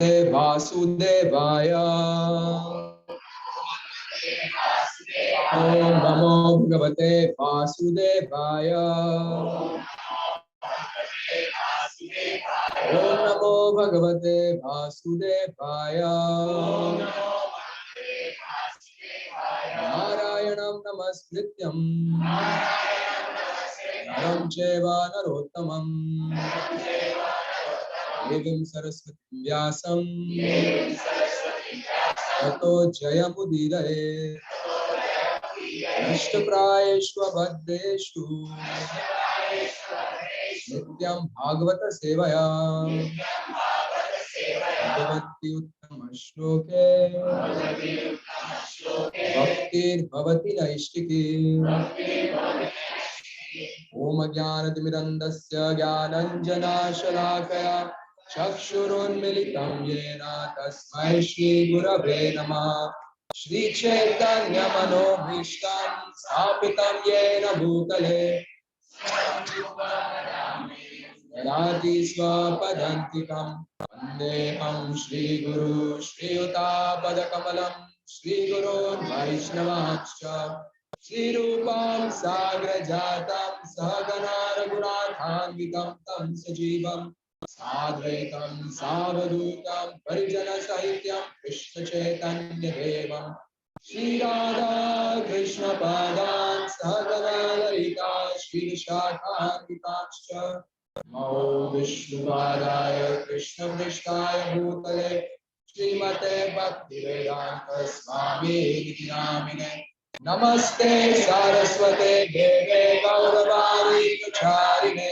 वासुदेवाय ओम नमो भगवते वासुदेवाय ओम नमो भगवते वासुदेवाय नारायणं नमस्कृत्यं नरं चैव नरोत्तमं देवीं सरस्वतीं व्यासं ततो जयमुदीरये नष्टप्रायेषु भद्रेषु नित्यं भागवत सेवया भगवती उत्तम श्लोके भक्तिर्भवति नैष्टिकी ओम ज्ञानतिमिरन्धस्य ज्ञानञ्जनाशलाकया चक्षुरुन्मिलितं येन तस्मै श्रीगुरवे नमः श्रीचैतन्यमनोभीष्टं स्थापितं येन भूतले ददाति स्वपदान्तिकं वन्देऽहं श्रीगुरु श्रीयुतापदकमलं श्रीगुरोर्वैष्णवांश्च श्रीरूपं साग्रजातं सहगणा रघुनाथान्वितं तं सजीवं साद्वैतं सावधूतं परिजनसहितं कृष्णचैतन्यदेवं श्रीराधा कृष्णपादान् सहगणा ललिता श्रीविशाखान्वितांश्च नमो विष्णुपादाय कृष्णपृष्ठाय भूतले श्रीमते भक्तिवेदान्त स्वामी नामिने नमस्ते सारस्वते देवे गौरवाणी प्रचारिणे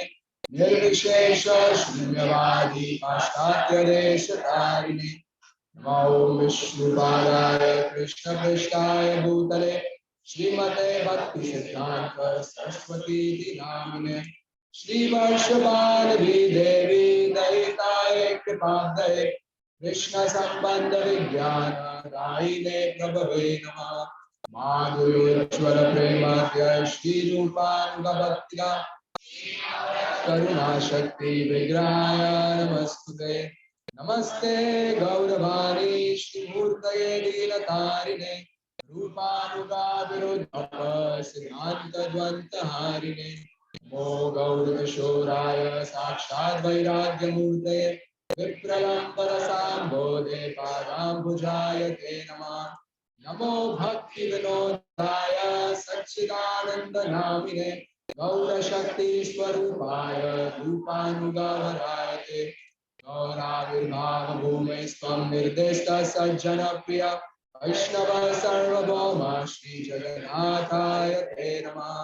निर्विशेष शून्यवादी पाश्चात्य देशतारिणे नमो विष्णुपादाय कृष्णपृष्ठाय भूतले श्रीमते भक्तिसिद्धान्त सरस्वती नामिने श्रीवर्षपालवी देवी दयिताय कृपाब्धये कृष्ण संबंध विज्ञान दायिने प्रभवे नमः माधुर्योज्वल प्रेमाद्य श्री रूपानुगभक्त्या करुणा शक्ति विग्रहाय नमस्तुते नमस्ते गौरवाणी श्रीमूर्तये लीलतारिणे रूपानुगा विरुद्ध सिद्धांत द्वंद्व हारिणे नमो गौरकिशोराय साक्षात् वैराग्यमूर्तये विप्रलम्बरसाम्भोधे पादाम्बुजाय ते नमः नमो भक्तिविनोदाय सच्चिदानन्दनामिने गौरशक्तिस्वरूपाय रूपानुगावराय ते गौराविर्भावभूमे स्वं निर्दिष्टः सज्जनप्रिय वैष्णव सार्वभौम श्रीजगन्नाथाय ते नमः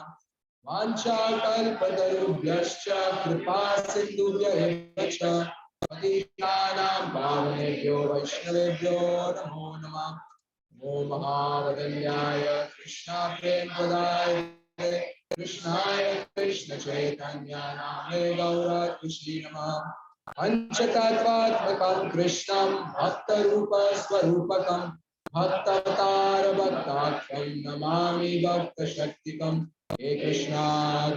वाञ्छाकल्पतरुभ्यश्च कृपा सिन्धुभ्यश्च पतितानां पावनेभ्यो वैष्णवेभ्यो नमो नमः नमो महावदन्याय कृष्णा प्रेमप्रदाय कृष्णाय कृष्ण चैतन्य नामे गौरकृष्णे नमः पंचतत्वात्मकं कृष्णं भक्तरूप स्वरूपकं भक्तावतार भक्ताख्यं नमामि भक्तशक्तिकम् हे कृष्णा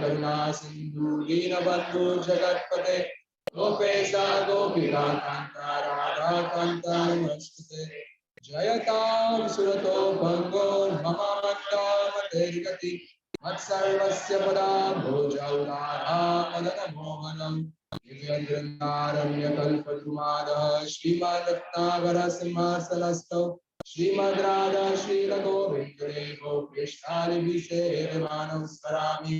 करुणा सिंधु दीनबंधु जगत्पते गोपेशा गोपिका कांता राधा कांता नमस्ते जयतां सुरतो भंगो मम मत्तमतेर्गति मत्सर्वस्य पदाम्भोजौ राधा मदन मोहनम् दिव्यन्द्रकारण्यकल्पद्रुमादः श्रीमद्रत्नाकर सिंहासनस्थौ श्रीमद्राधा श्रीलगोविन्ददेवो पृष्ठालिभिषेकमानौ स्मरामि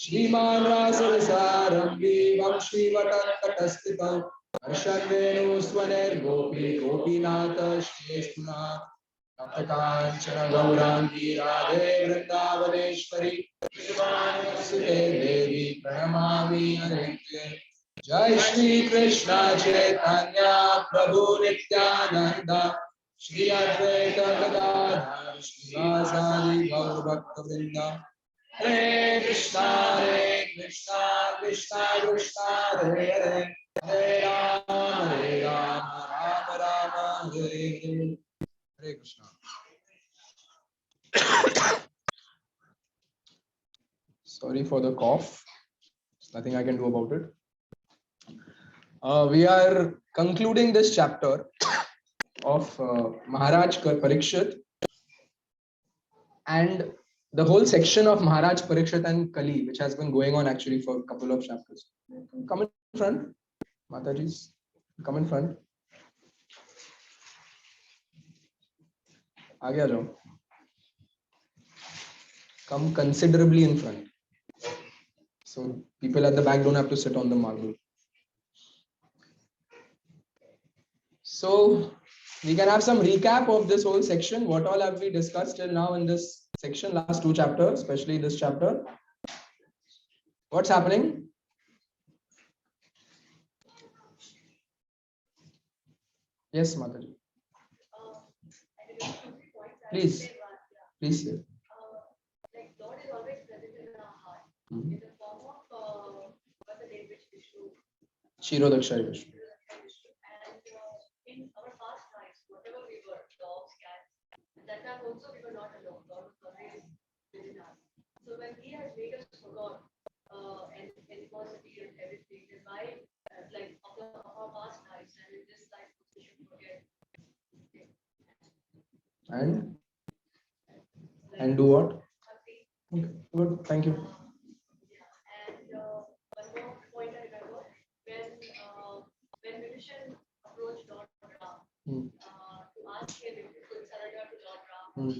श्रीमान् रासरसारम्भी वंशीवटन्तटस्थितौ हर्षन्वेणुस्वनैर्गोपी गोपीनाथ श्रीस्तुनः तप्तकाञ्चन गौराङ्गी राधे वृन्दावनेश्वरी कृपाणुसुते देवी प्रणमामि हरिप्रिये जय श्री कृष्ण चैतन्य प्रभु नित्यानंद श्री अद्वैत गदाधर श्रीवासादि गौर भक्तवृंद हरे Krishna Krishna Krishna Hare Hare Hare Ram Ram Ram Hare Hare Hare Krishna sorry for the cough, there's nothing I can do about it. We are concluding this chapter of Maharaj Parikshit, and the whole section of Maharaj Parikshit and Kali, which has been going on actually for a couple of chapters. Come in front, Mataji's. Come in front. आगे आ जाओ. Come considerably in front, so people at the back don't have to sit on the marble. So we can have some recap of this whole section. What all have we discussed till now in this section, last two chapters, especially this chapter? What's happening? Yes, Mataji. Please, please. Like God is always present in our heart in the form of what's the name which Vishnu? Shirodakshari Vishnu. And in our past lives, whatever we were, dogs, cats, that time also we were not alone. God was always within us. So when He has made us forgot and animosity and everything, then why like of our past lives and in this life we should forget. And do what? Okay, good. Thank you. And one more point I remember when Vibhishan approached Lord Ram to ask him if he could surrender to Lord Ram.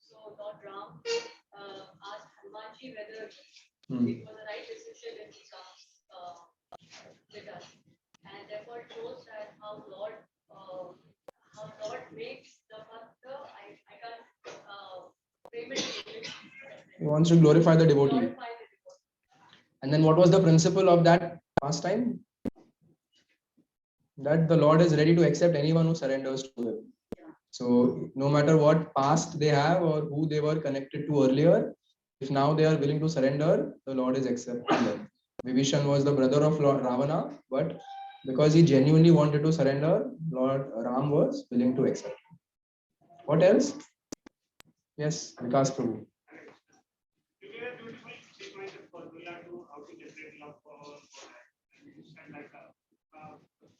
So Lord Ram asked Hanumanji whether it was the right decision when he comes with us, and therefore it shows that how Lord makes the bhakta. I can't payment. He wants to glorify the devotee. And then what was the principle of that pastime? That the Lord is ready to accept anyone who surrenders to him. So no matter what past they have or who they were connected to earlier, if now they are willing to surrender, the Lord is accepting them. Vibhishan was the brother of Lord Ravana, but because he genuinely wanted to surrender, Lord Ram was willing to accept. What else? Yes, Vikas Prabhu.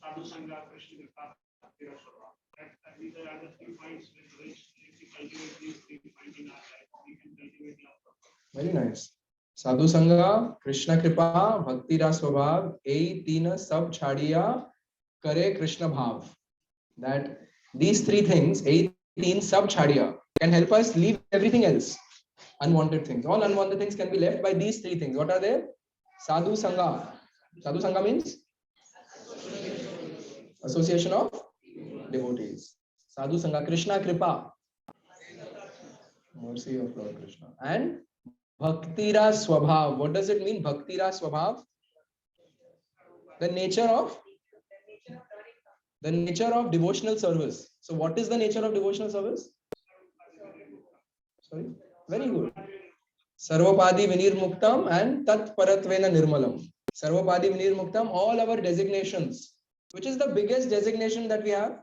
Sadhu Sangha, Krishna Kripa, these are the 3 points with which if we cultivate these 3 points in our life, we can cultivate love. Very nice. Sadhu Sangha, Krishna Kripa, Bhakti Ras Swabhav, ei teen sab chhadiya, kare Krishna bhav. That these 3 things, ei teen sab chhadiya, can help us leave everything else. Unwanted things. All unwanted things can be left by these 3 things. What are they? Sadhu Sangha. Sadhu Sangha means association of devotees. Sadhu Sangha, Krishna Kripa, mercy of Lord Krishna. And Bhaktira Swabhav. What does it mean? Bhaktira Swabhav? The nature of devotional service. So what is the nature of devotional service? Sorry? Very good. Sarvapadi Vinirmuktam and Tat Paratvena Nirmalam. Sarvapadi Vinirmuktam, all our designations. Which is the biggest designation that we have?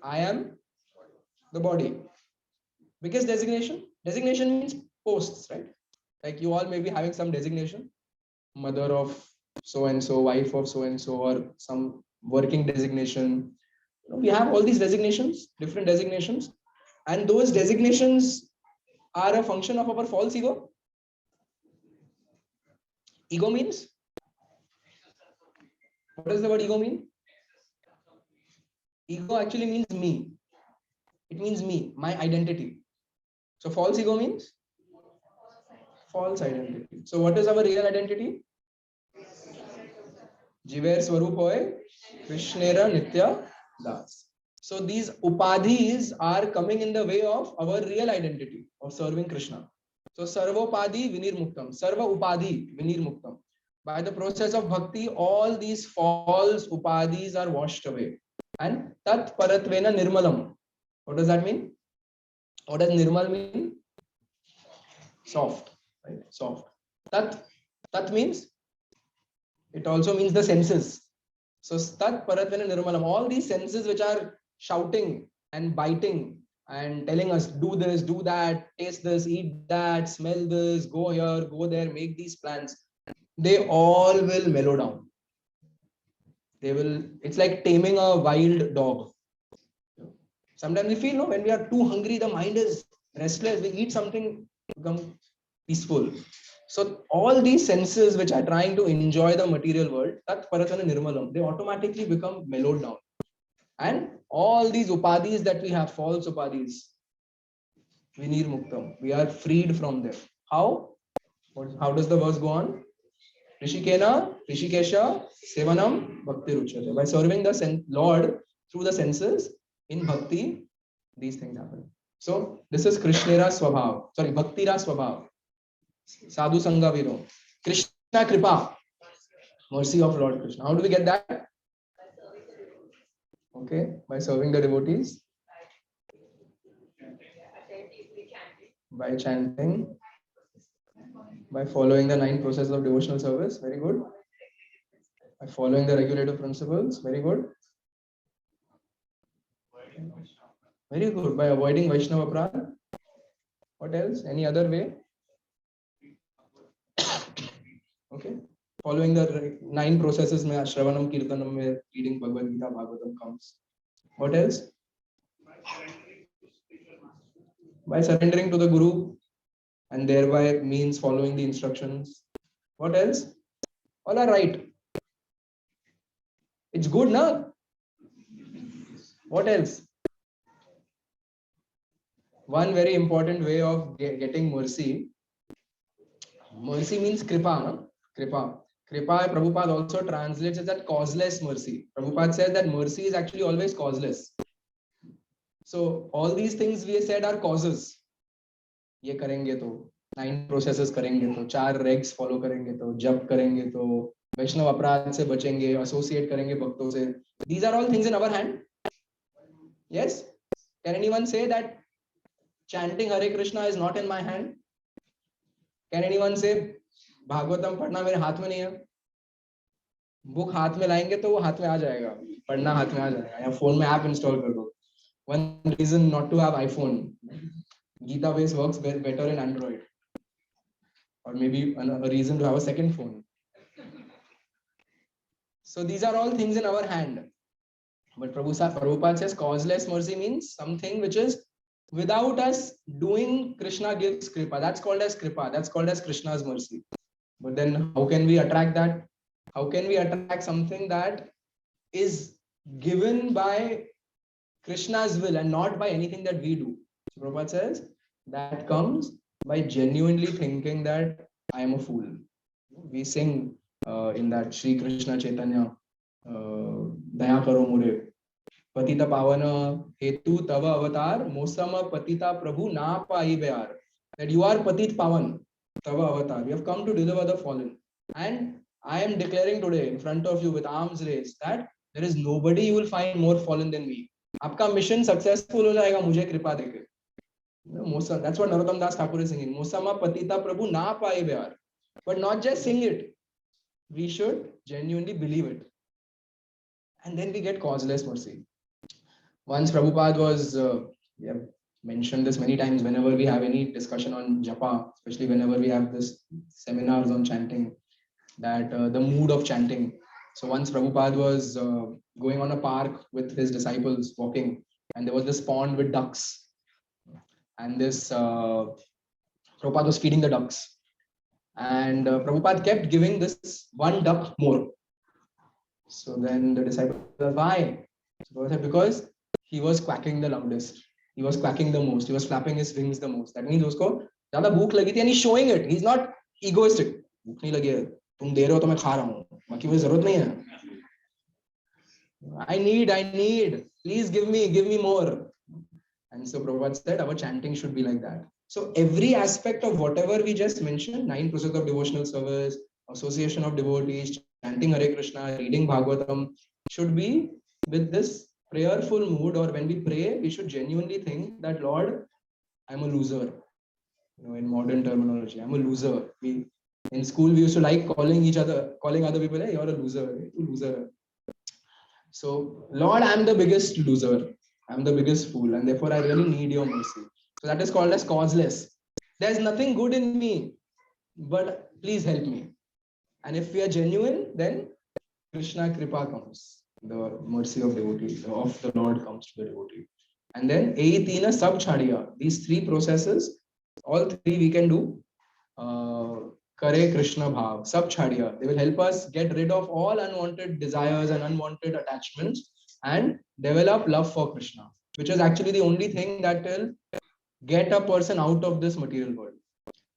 I am the body. Biggest designation? Designation means posts, right? Like you all may be having some designation. Mother of so-and-so, wife of so-and-so, or some working designation. We have all these designations, different designations. And those designations are a function of our false ego. Ego means? What does the word ego mean? Ego actually means me. It means me, my identity. So false ego means? False identity. So what is our real identity? Jiver Swarup hoy, Krishnera Nitya Das. So these upadhis are coming in the way of our real identity of serving Krishna. So Sarvopadi Vinirmuktam, Sarva Upadhi Vinirmuktam. By the process of bhakti, all these false upadhis are washed away. And Tat Paratvena Nirmalam. What does that mean? What does Nirmal mean? Soft. Right? Soft. Tat means? It also means the senses. So Tat Paratvena Nirmalam. All these senses which are shouting and biting and telling us, do this, do that, taste this, eat that, smell this, go here, go there, make these plans. they all will mellow down. They will, it's like taming a wild dog. Sometimes we feel, no, when we are too hungry, the mind is restless. We eat something, become peaceful. So all these senses which are trying to enjoy the material world, tat paratana nirmalam, they automatically become mellowed down. And all these upadhis that we have, false upadhis, vinir muktam, we are freed from them. How? How does the verse go on? Rishikena, Rishikesha, Sevanam, Bhakti Ruchyate. By serving the Lord through the senses in bhakti, these things happen. So this is Krishnera Swabhav. Sorry, Bhaktira Swabhav. Sadhu Sangha Viro. Krishna Kripa. Mercy of Lord Krishna. How do we get that? Okay, by serving the devotees. By chanting. By following the 9 processes of devotional service. Very good. By following the regulative principles. Very good. Very good. By avoiding Vaishnava Aparadha. What else? Any other way? Okay. Following the 9 processes, mein Shravanam, Kirtanam, mein reading Bhagavad Gita, Bhagavatam comes. What else? By surrendering to the Guru, and thereby means following the instructions. What else? All are right. It's good, na? What else? One very important way of getting mercy. Mercy means kripa, na? Kripa. Kripa, Prabhupada also translates it as causeless mercy. Prabhupada says that mercy is actually always causeless. So all these things we said are causes. ये करेंगे तो 9 processes करेंगे तो 4 regs follow करेंगे तो जप करेंगे तो वैष्णव अपराध से बचेंगे, associate करेंगे भक्तों से. These are all things in our hand. Yes? Can anyone say that chanting Hare Krishna is not in my hand? Can anyone say Bhagavatam पढ़ना मेरे हाथ में नहीं है? बुक हाथ में लाएंगे तो वो हाथ में आ जाएगा, पढ़ना हाथ में आ जाएगा, या फोन में ऐप इंस्टॉल कर दो. One reason not to have iPhone. Gita base works better in Android. Or maybe a reason to have a second phone. So these are all things in our hand. But Prabhupada says causeless mercy means something which is without us doing, Krishna gives kripa. That's called as kripa. That's called as Krishna's mercy. But then how can we attract that? How can we attract something that is given by Krishna's will and not by anything that we do? So Prabhupada says that comes by genuinely thinking that I am a fool. We sing in that Shri Krishna Chaitanya, Daya Karo Mure, Patita Pavana Hetu Tava Avatar, Mosama Patita Prabhu Na Pai Bear. That you are Patit Pavan, Tava Avatar. You have come to deliver the fallen. And I am declaring today in front of you with arms raised that there is nobody you will find more fallen than me. Aapka mission successful ho jayega mujhe kripa deke. That's what Narottam Das Thakur is singing. Mosama Patita Prabhu Na Pai Bear. But not just sing it. We should genuinely believe it. And then we get causeless mercy. Once Prabhupada was, we have mentioned this many times whenever we have any discussion on japa, especially whenever we have this seminars on chanting, that the mood of chanting. So once Prabhupada was going on a park with his disciples walking, and there was this pond with ducks. And this Prabhupada was feeding the ducks. And Prabhupada kept giving this one duck more. So then the disciple said, why? So Prabhupada said, because he was quacking the loudest. He was quacking the most. He was flapping his wings the most. That means usko zyada bhook lagi thi, and he's showing it. He's not egoistic. Bhook nahi lagi hai. Tum de rahe ho to main kha raha hu. Baki mujhe zarurat nahi hai. I need. Please give me more. And so Prabhupada said our chanting should be like that. So every aspect of whatever we just mentioned, 9 processes of devotional service, association of devotees, chanting Hare Krishna, reading Bhagavatam, should be with this prayerful mood, or when we pray, we should genuinely think that Lord, I'm a loser. In modern terminology, I'm a loser. In school, we used to like calling other people, hey, you're a loser, hey, you loser. So Lord, I'm the biggest loser. I'm the biggest fool, and therefore I really need your mercy. So that is called as causeless. There's nothing good in me, but please help me. And if we are genuine, then Krishna Kripa comes. The mercy of devotee, of the Lord comes to the devotee. And then Eitina Sab Chhadiya. These three processes, all three we can do. Kare Krishna Bhav, Sab Chhadiya. They will help us get rid of all unwanted desires and unwanted attachments and develop love for Krishna, which is actually the only thing that will get a person out of this material world.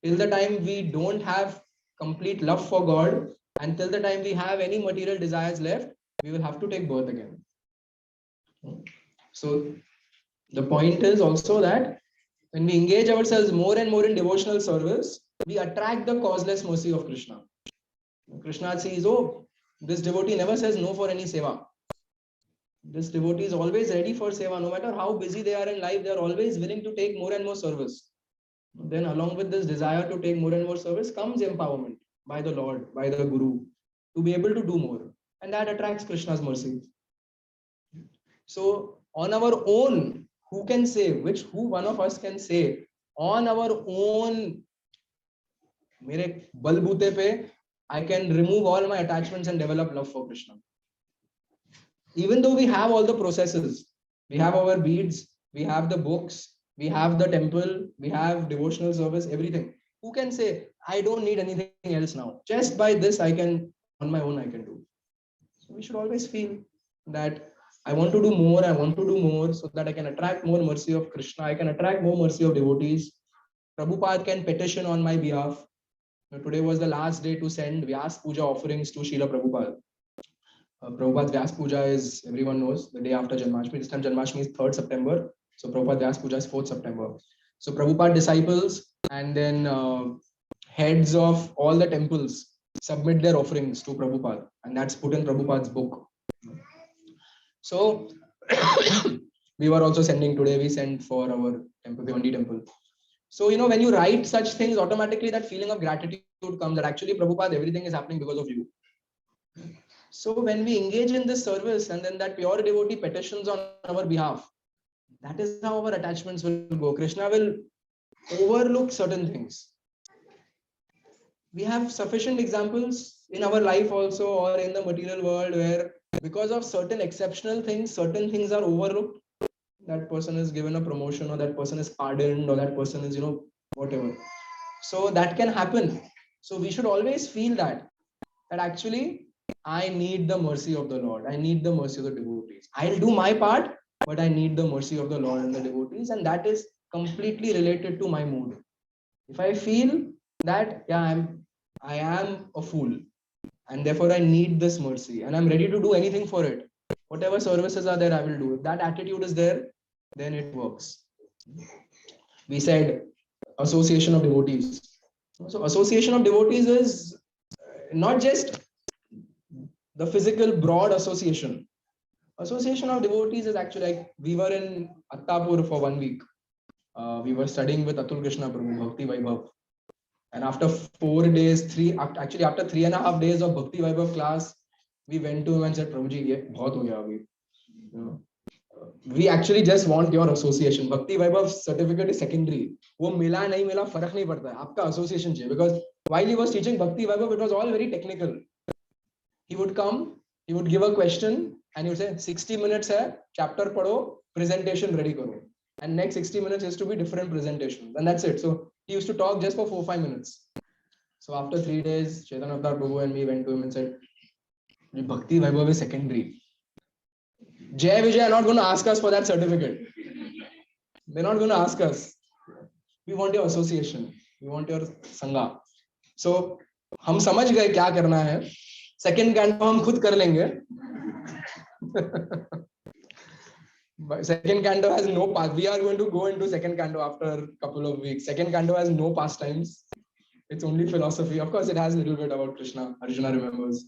Till the time we don't have complete love for God, and till the time we have any material desires left, we will have to take birth again. So the point is also that when we engage ourselves more and more in devotional service, we attract the causeless mercy of Krishna. Krishna sees, oh, this devotee never says no for any seva. This devotee is always ready for seva. No matter how busy they are in life, they are always willing to take more and more service. Then along with this desire to take more and more service comes empowerment by the Lord, by the Guru, to be able to do more. And that attracts Krishna's mercy. So on our own, who can say, who one of us can say, on our own, mere balboote pe, I can remove all my attachments and develop love for Krishna. Even though we have all the processes, we have our beads, we have the books, we have the temple, we have devotional service, everything. Who can say, I don't need anything else now? Just by this, I can, on my own, I can do. So we should always feel that I want to do more, so that I can attract more mercy of Krishna, I can attract more mercy of devotees. Prabhupada can petition on my behalf. Today was the last day to send Vyas Puja offerings to Srila Prabhupada. Prabhupada's Vyas Puja is, everyone knows, the day after Janmashtami. This time Janmashtami is 3rd September. So Prabhupada Vyas Puja is 4th September. So Prabhupada disciples and then heads of all the temples submit their offerings to Prabhupada. And that's put in Prabhupada's book. So we were also sending today, we sent for our temple, Bhiwandi temple. So, when you write such things, automatically that feeling of gratitude comes that actually Prabhupada, everything is happening because of you. So when we engage in this service and then that pure devotee petitions on our behalf, that is how our attachments will go. Krishna will overlook certain things. We have sufficient examples in our life also or in the material world where because of certain exceptional things, certain things are overlooked. That person is given a promotion or that person is pardoned or that person is, whatever. So that can happen. So we should always feel that actually I need the mercy of the Lord. I need the mercy of the devotees. I'll do my part, but I need the mercy of the Lord and the devotees. And that is completely related to my mood. If I feel that, I am a fool and therefore I need this mercy and I'm ready to do anything for it. Whatever services are there, I will do. If that attitude is there, then it works. We said association of devotees. So association of devotees is not just the physical broad association. Association of devotees is actually like we were in Attapur for 1 week. We were studying with Atul Krishna Prabhu, Bhakti Vaibhav. And after 4 days, after 3.5 days of Bhakti Vaibhav class, we went to him and said, Prabhuji, ye bahut ho gaya abhi. We actually just want your association. Bhakti Vaibhav certificate is secondary. वो मिला नहीं मिला फर्क नहीं पड़ता है. आपका association चाहिए. Because while he was teaching Bhakti Vaibhav, it was all very technical. He would come, he would give a question and he would say 60 minutes hai, chapter padho, presentation ready karo. And next 60 minutes is to be different presentations. And that's it. So he used to talk just for 4-5 minutes. So after 3 days, Chaitanya Prabhu and me went to him and said, Bhakti Vaibhav is secondary. Jai Vijay are not going to ask us for that certificate. They're not going to ask us. We want your association. We want your sangha. So हम समझ गए क्या करना है. Second canto हम खुद कर लेंगे. Second canto has no past. We are going to go into second canto after a couple of weeks. Second canto has no pastimes. It's only philosophy. Of course, it has a little bit about Krishna. Arjuna remembers.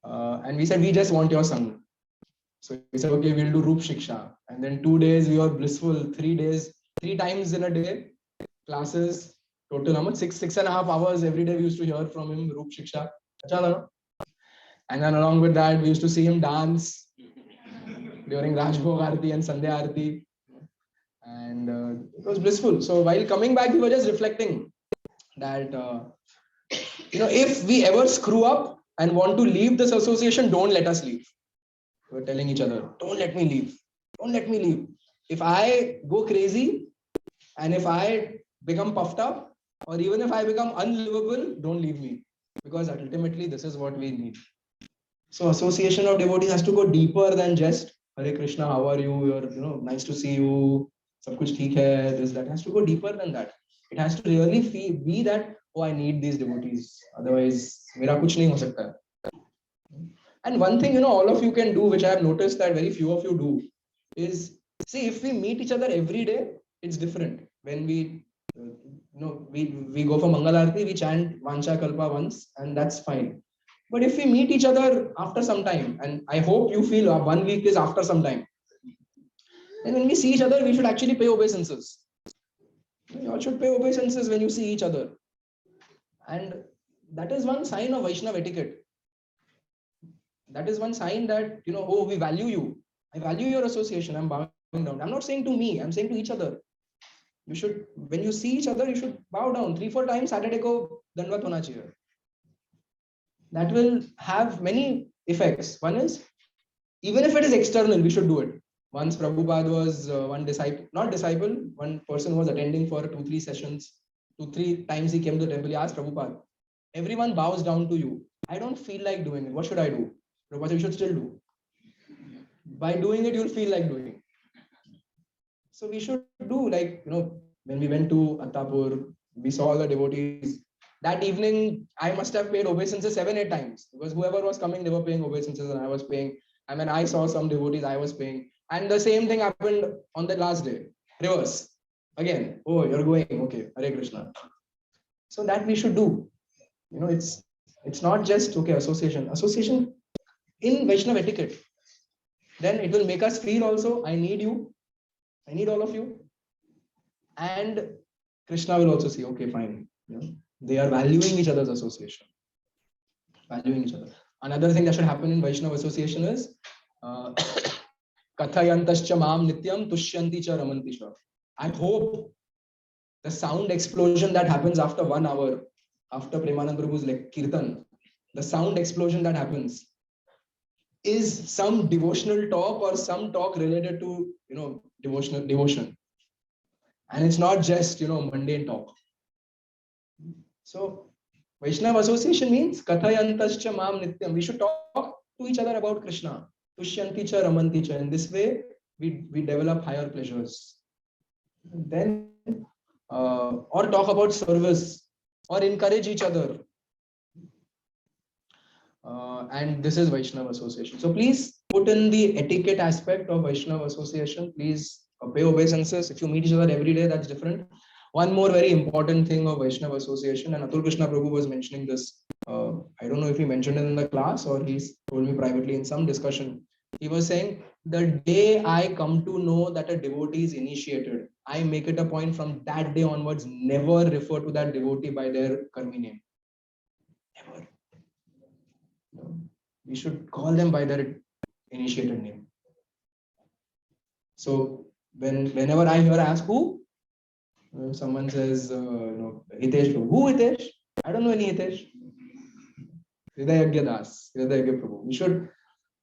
And we said, we just want your sangha. So we said, okay, we'll do Roop Shiksha. And then 2 days we were blissful. 3 days, 3 times in a day, classes, total how much? 6.5 hours every day we used to hear from him, Roop Shiksha. And then along with that, we used to see him dance during Rajbhog Aarti and Sandhya Aarti. And it was blissful. So while coming back, we were just reflecting that If we ever screw up and want to leave this association, don't let us leave. We're telling each other, don't let me leave. Don't let me leave. If I go crazy and if I become puffed up, or even if I become unlivable, don't leave me. Because ultimately, this is what we need. So association of devotees has to go deeper than just Hare Krishna, how are you? You're nice to see you. Sab kuch theek hai. This that has to go deeper than that. It has to really be that, oh, I need these devotees. Otherwise, mera kuch nahi ho sakta. And one thing all of you can do, which I have noticed that very few of you do, is see, if we meet each other every day, it's different. When we go for Mangal Arati, we chant Vancha Kalpa once, and that's fine. But if we meet each other after some time, and I hope you feel 1 week is after some time, then when we see each other, we should actually pay obeisances. You all should pay obeisances when you see each other. And that is one sign of Vaishnava etiquette. That is one sign that, oh, we value you. I value your association. I'm bowing down. I'm not saying to me, I'm saying to each other. You should, when you see each other, you should bow down 3-4 times. Saturday ko dandavat hona chahiye. That will have many effects. One is, even if it is external, we should do it. Once Prabhupada was one person was attending for 2-3 sessions. 2-3 times he came to the temple. He asked Prabhupada, everyone bows down to you. I don't feel like doing it. What should I do? Prabhupada said, you should still do. By doing it, you'll feel like doing. So we should do, like, when we went to Attapur, we saw all the devotees. That evening, I must have paid obeisances 7-8 times, because whoever was coming, they were paying obeisances and I was paying. And when I saw some devotees, I was paying. And the same thing happened on the last day. Reverse. Again, oh, you're going, okay, Hare Krishna. So that we should do. It's not just, okay, association in Vaishnava etiquette. Then it will make us feel also, I need you. I need all of you. And Krishna will also see, okay, fine. They are valuing each other's association. Valuing each other. Another thing that should happen in Vaishnava association is Kathayantascha mam nityam tushyanti cha ramanti cha. I hope the sound explosion that happens after 1 hour, after Premanand Prabhu's kirtan, the sound explosion that happens is some devotional talk or some talk related to devotion, and it's not just mundane talk. So Vaishnava association means Kathayantascha mam nityam. We should talk to each other about Krishna. Tushyanti cha ramanti cha. In this way, we develop higher pleasures. And then or talk about service or encourage each other. And this is Vaishnava association. So please put in the etiquette aspect of Vaishnava association. Please pay obeisances. If you meet each other every day, that's different. One more very important thing of Vaishnava association, and Atul Krishna Prabhu was mentioning this. I don't know if he mentioned it in the class or he's told me privately in some discussion. He was saying, the day I come to know that a devotee is initiated, I make it a point from that day onwards, never refer to that devotee by their karmi name. Never. We should call them by their initiated name. So whenever I hear ask who, someone says, Hitesh, who Hitesh? I don't know any Hitesh. Hridayagya Das, Hridayagya Prabhu.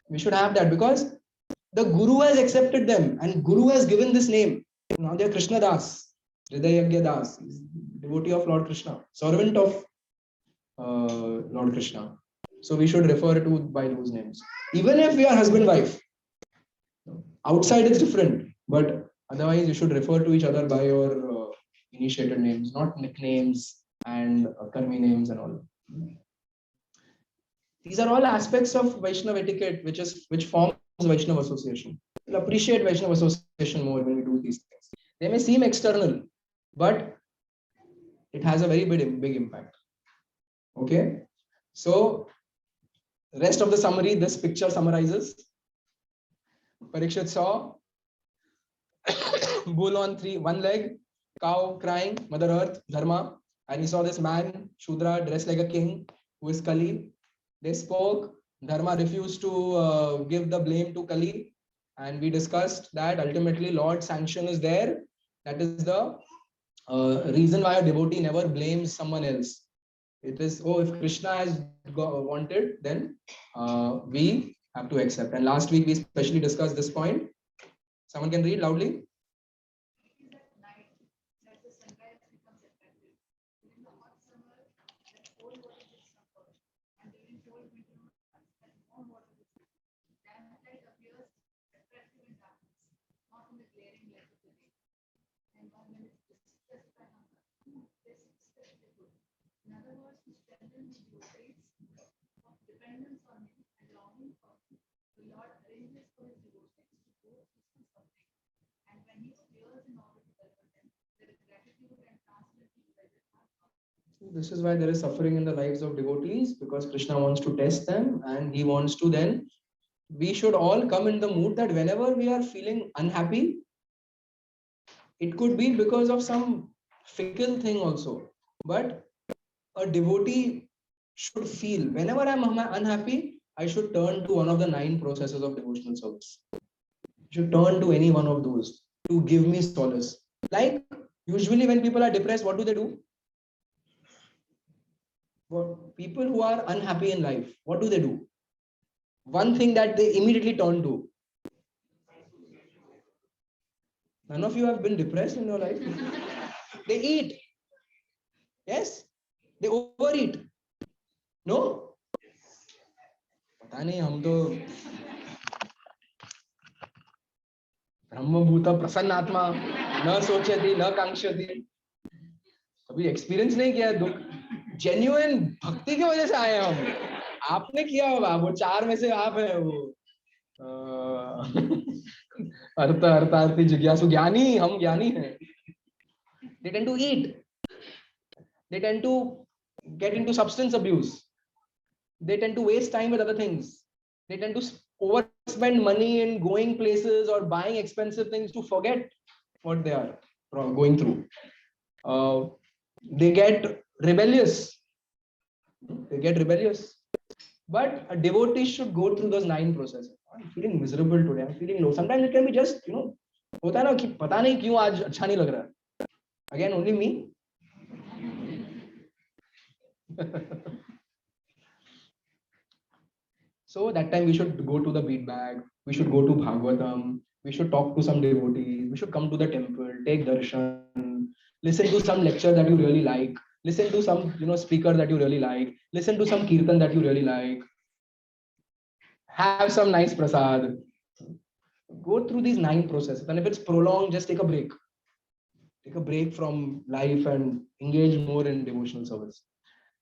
We should have that, because the Guru has accepted them and Guru has given this name. Now they are Krishna Das, Hridayagya Das, devotee of Lord Krishna, servant of Lord Krishna. So we should refer to by those names. Even if we are husband-wife, outside it's different, but otherwise you should refer to each other by your initiated names, not nicknames and karmi names and all. These are all aspects of Vaishnava etiquette, which forms Vaishnava association. We'll appreciate Vaishnava association more when we do these things. They may seem external, but it has a very big impact. Okay, so rest of the summary, this picture summarizes. Parikshit saw bull on one leg, cow crying, Mother Earth, Dharma, and he saw this man, Shudra, dressed like a king, who is Kali. They spoke. Dharma refused to give the blame to Kali, and we discussed that ultimately Lord's sanction is there. That is the reason why a devotee never blames someone else. It is, oh, if Krishna has wanted, then we have to accept. And last week we specially discussed this point. Someone can read loudly. This is why there is suffering in the lives of devotees, because Krishna wants to test them and he wants to then, we should all come in the mood that whenever we are feeling unhappy, it could be because of some fickle thing also. But a devotee should feel, whenever I'm unhappy, I should turn to one of the 9 processes of devotional service. I should turn to any one of those to give me solace. Like, usually when people are depressed, what do? What, people who are unhappy in life, what do? One thing that they immediately turn to. None of you have been depressed in your life. They eat. Yes, they overeat. No? पता नहीं, हम तो ब्रह्मभूत प्रसन्नात्मा न सोचती न कांक्षती, कभी experience नहीं किया दुख, जेन्युइन भक्ति की वजह से आए हम. आपने किया होगा, वो 4 में से आप है वो अर्थ अर्थार्थी जिज्ञासु ज्ञानी, हम ज्ञानी हैं. They tend to eat. They tend to get into substance abuse. They tend to waste time with other things. They tend to overspend money in going places or buying expensive things to forget what they are going through. They get rebellious. But a devotee should go through those 9 processes. I'm feeling miserable today. I'm feeling low. Sometimes it can be just, होता है ना कि पता नहीं क्यों आज अच्छा नहीं लग रहा. Again, only me. So that time we should go to the beat bag, we should go to Bhagavatam, we should talk to some devotees, we should come to the temple, take darshan, listen to some lecture that you really like, listen to some speaker that you really like, listen to some kirtan that you really like, have some nice prasad. Go through these 9 processes, and if it's prolonged, just take a break. Take a break from life and engage more in devotional service.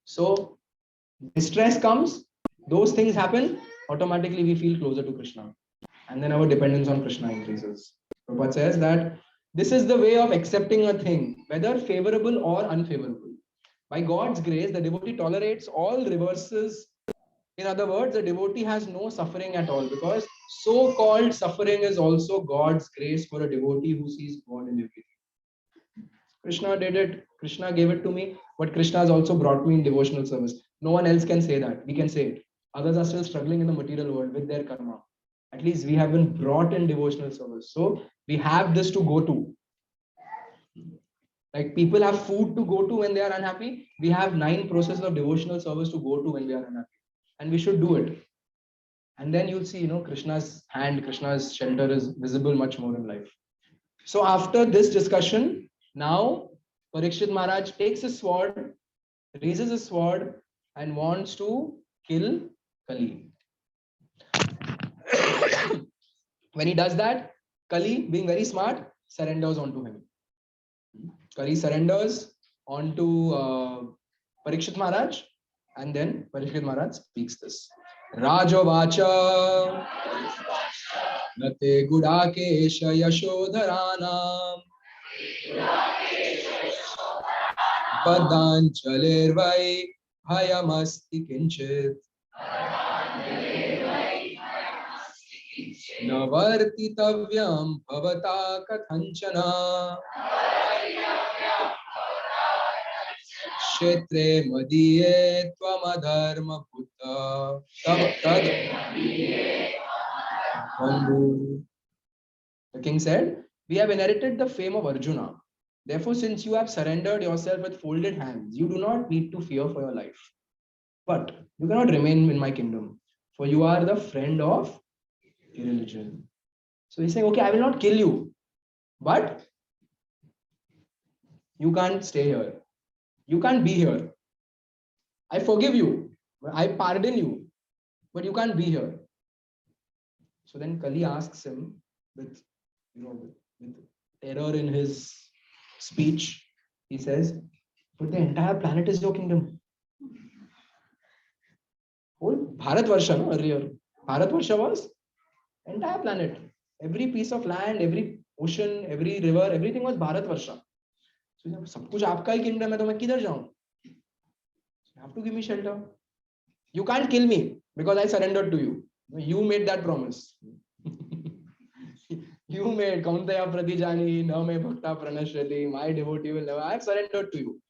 So distress comes, those things happen, automatically we feel closer to Krishna. And then our dependence on Krishna increases. Prabhupada says that this is the way of accepting a thing, whether favorable or unfavorable. By God's grace, the devotee tolerates all reverses. In other words, the devotee has no suffering at all, because so-called suffering is also God's grace for a devotee who sees God in everything. Krishna did it. Krishna gave it to me, but Krishna has also brought me in devotional service. No one else can say that. We can say it. Others are still struggling in the material world with their karma. At least we have been brought in devotional service. So we have this to go to. Like people have food to go to when they are unhappy. We have 9 processes of devotional service to go to when we are unhappy. And we should do it. And then you'll see, Krishna's hand, Krishna's shelter is visible much more in life. So after this discussion, now Parikshit Maharaj takes his sword, raises his sword, and wants to kill Kali. When he does that, Kali, being very smart, surrenders onto him. Kali surrenders onto Parikshit Maharaj, and then Parikshit Maharaj speaks this. Rajavacha Nate Gudakesha Yashodharanam Padanchalervai Bhayamasti Kinchit Navartitavyam Bhavata Kathanchana Kshetre Madiye Tvamadharma Bhuta Tad. The king said, we have inherited the fame of Arjuna. Therefore, since you have surrendered yourself with folded hands, you do not need to fear for your life. But you cannot remain in my kingdom, for you are the friend of irreligion. So he's saying, okay, I will not kill you, but you can't stay here. You can't be here. I forgive you. I pardon you, but you can't be here. So then Kali asks him with, with terror in his speech. He says, but the entire planet is your kingdom. Whole Bharatvarsha, no, earlier. Bharatvarsha was entire planet. Every piece of land, every ocean, every river, everything was Bharatvarsha. So सब कुछ आपका ही kingdom है तो मैं किधर जाऊं? You have to give me shelter. You can't kill me because I surrendered to you. You made that promise. You made Kauntaya Pratijani, na me bhakta pranashrati, my devotee will never. I have surrendered to you.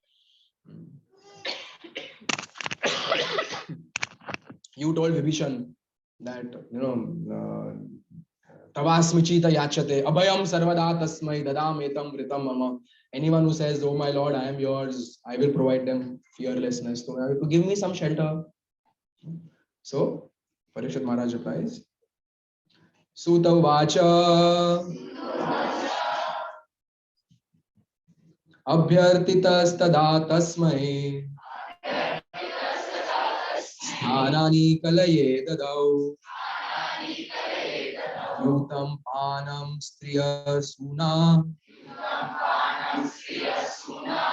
You told Vibhishan that, Tavasmichita yachate, abhayam sarvada tasmai dadametam vritam mama. Anyone who says, oh my Lord, I am yours, I will provide them fearlessness. So to give me some shelter. So Parikshit Maharaj replies, Suta vacha abhyartitastada tasmai sthanani kalaye dadau yutam panam striya suna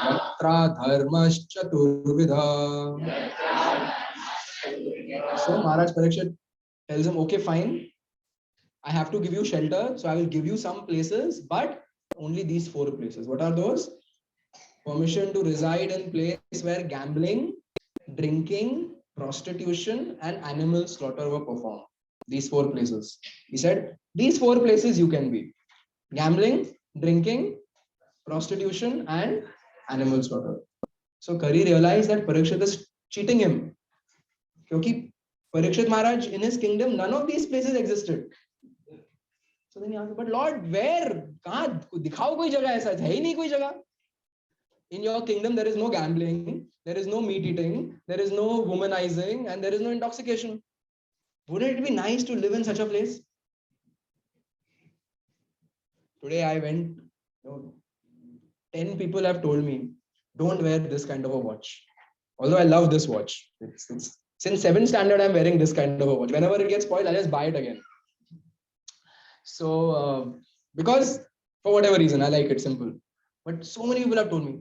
yatra dharmaschaturvidha. So Maharaj Parikshit tells him, okay, fine, I have to give you shelter, so I will give you some places, but only these 4 places. What are those? Permission to reside in place where gambling, drinking, prostitution, and animal slaughter were performed. These 4 places. He said, these 4 places you can be. Gambling, drinking, prostitution, and animal slaughter. So Kari realized that Parikshit is cheating him. Because Parikshit Maharaj, in his kingdom, none of these places existed. So then he asked, but Lord, where? कहाँ दिखाओ कोई जगह ऐसा है ही नहीं कोई जगह. In your kingdom, there is no gambling, there is no meat eating, there is no womanizing, and there is no intoxication. Wouldn't it be nice to live in such a place? Today I went, 10 people have told me, don't wear this kind of a watch. Although I love this watch. Since 7th standard, I'm wearing this kind of a watch. Whenever it gets spoiled, I just buy it again. So, because for whatever reason, I like it simple. But so many people have told me,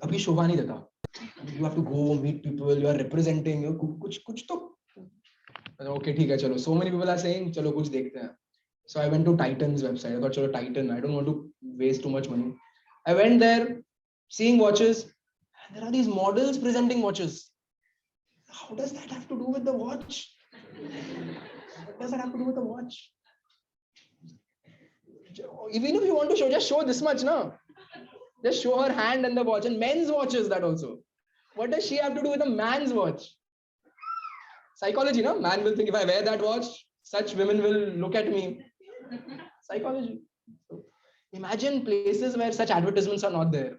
Abhi shobha nahi deta. You have to go meet people, you are representing, kuch to. Okay, theek hai, chalo. So many people are saying, chalo kuch dekhte hain. So I went to Titan's website. I thought, chalo, Titan, I don't want to waste too much money. I went there, seeing watches, and there are these models presenting watches. How does that have to do with the watch? What does that have to do with the watch? Even if you want to show, just show this much, no? Just show her hand and the watch. And men's watches, that also. What does she have to do with a man's watch? Psychology, no? Man will think, if I wear that watch, such women will look at me. Psychology. So, imagine places where such advertisements are not there.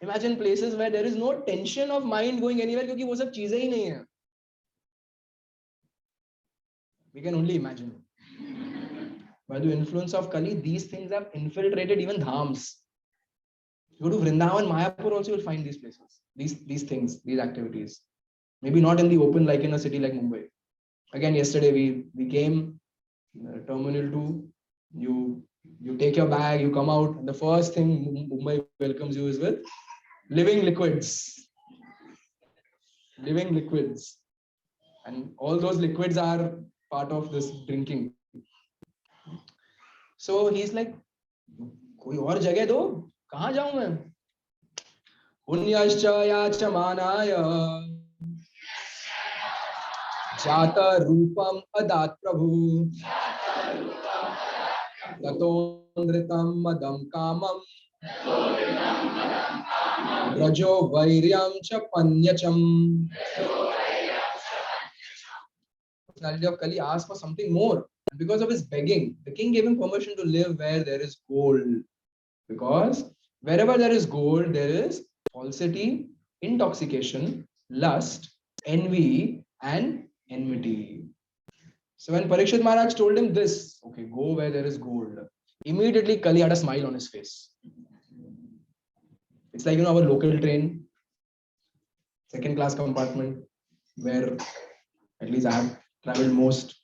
Imagine places where there is no tension of mind going anywhere because वो सब चीजें ही नहीं है. We can only imagine. By the influence of Kali, these things have infiltrated even dhams. You go to Vrindavan, Mayapur also, you'll find these places, these things, these activities. Maybe not in the open like in a city like Mumbai. Again, yesterday we came, Terminal 2, you take your bag, you come out, and the first thing Mumbai welcomes you is with living liquids. Living liquids. And all those liquids are part of this drinking. So he's like, कोई और जगह दो, कहाँ जाऊं मैं? पुण्यश्च याचमानाय जात रूपम अदात प्रभु ततोन्द्रितम मदम कामम रजो वैर्यम च पन्यचम. Personality of Kali asked for something more. And because of his begging, the king gave him permission to live where there is gold. Because Wherever there is gold, there is falsity, intoxication, lust, envy, and enmity. So when Parikshit Maharaj told him this, okay, go where there is gold, immediately Kali had a smile on his face. It's like, our local train, second class compartment, where at least I have traveled most.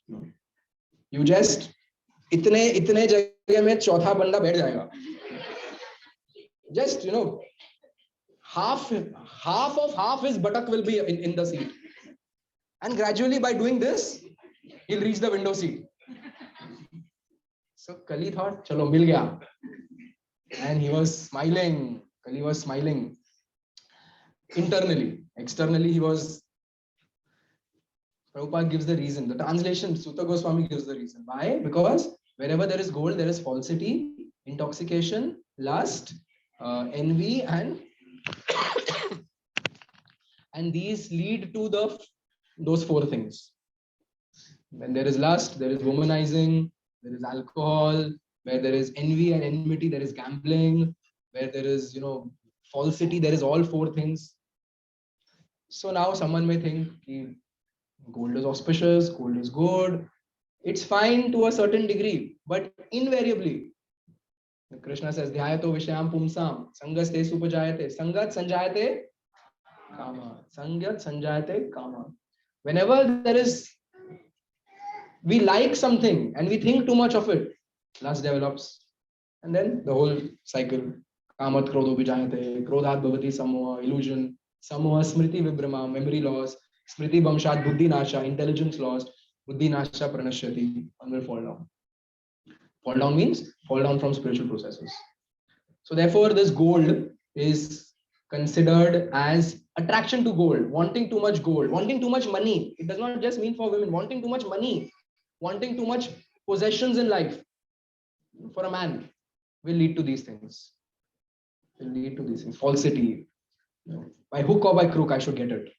You just, इतने जगह में चौथा बंदा बैठ जाएगा. Just, half of his buttock will be in the seat. And gradually by doing this, he'll reach the window seat. So Kali thought, chalo, mil gaya. And he was smiling. Kali was smiling. Internally. Externally, he was. Prabhupada gives the reason. The translation, Sutta Goswami gives the reason. Why? Because wherever there is gold, there is falsity, intoxication, lust, envy, and these lead to those four things. When there is lust, there is womanizing, there is alcohol. Where there is envy and enmity, there is gambling. Where there is, falsity, there is all four things. So now someone may think gold is auspicious, gold is good. It's fine to a certain degree, but invariably, Krishna says, Dhyayato Vishayam Pumsam, Sangaste Supajayate, Sangat Sanjayate Kama, Sangat Sanjayate Kama. Whenever we like something and we think too much of it, lust develops. And then the whole cycle. Kamat Krodho Vijayate, Krodhat Bhavati Samoha, illusion, Samoha, Smriti Vibhrama, memory loss, Smriti Bamshat, Buddhi Nasha, intelligence lost, Buddhi Nasha Pranashyati, one will fall down. Fall down means fall down from spiritual processes. So therefore, this gold is considered as attraction to gold, wanting too much gold, wanting too much money. It does not just mean for women, wanting too much money, wanting too much possessions in life for a man will lead to these things. Will lead to these things. Falsity. By hook or by crook, I should get it.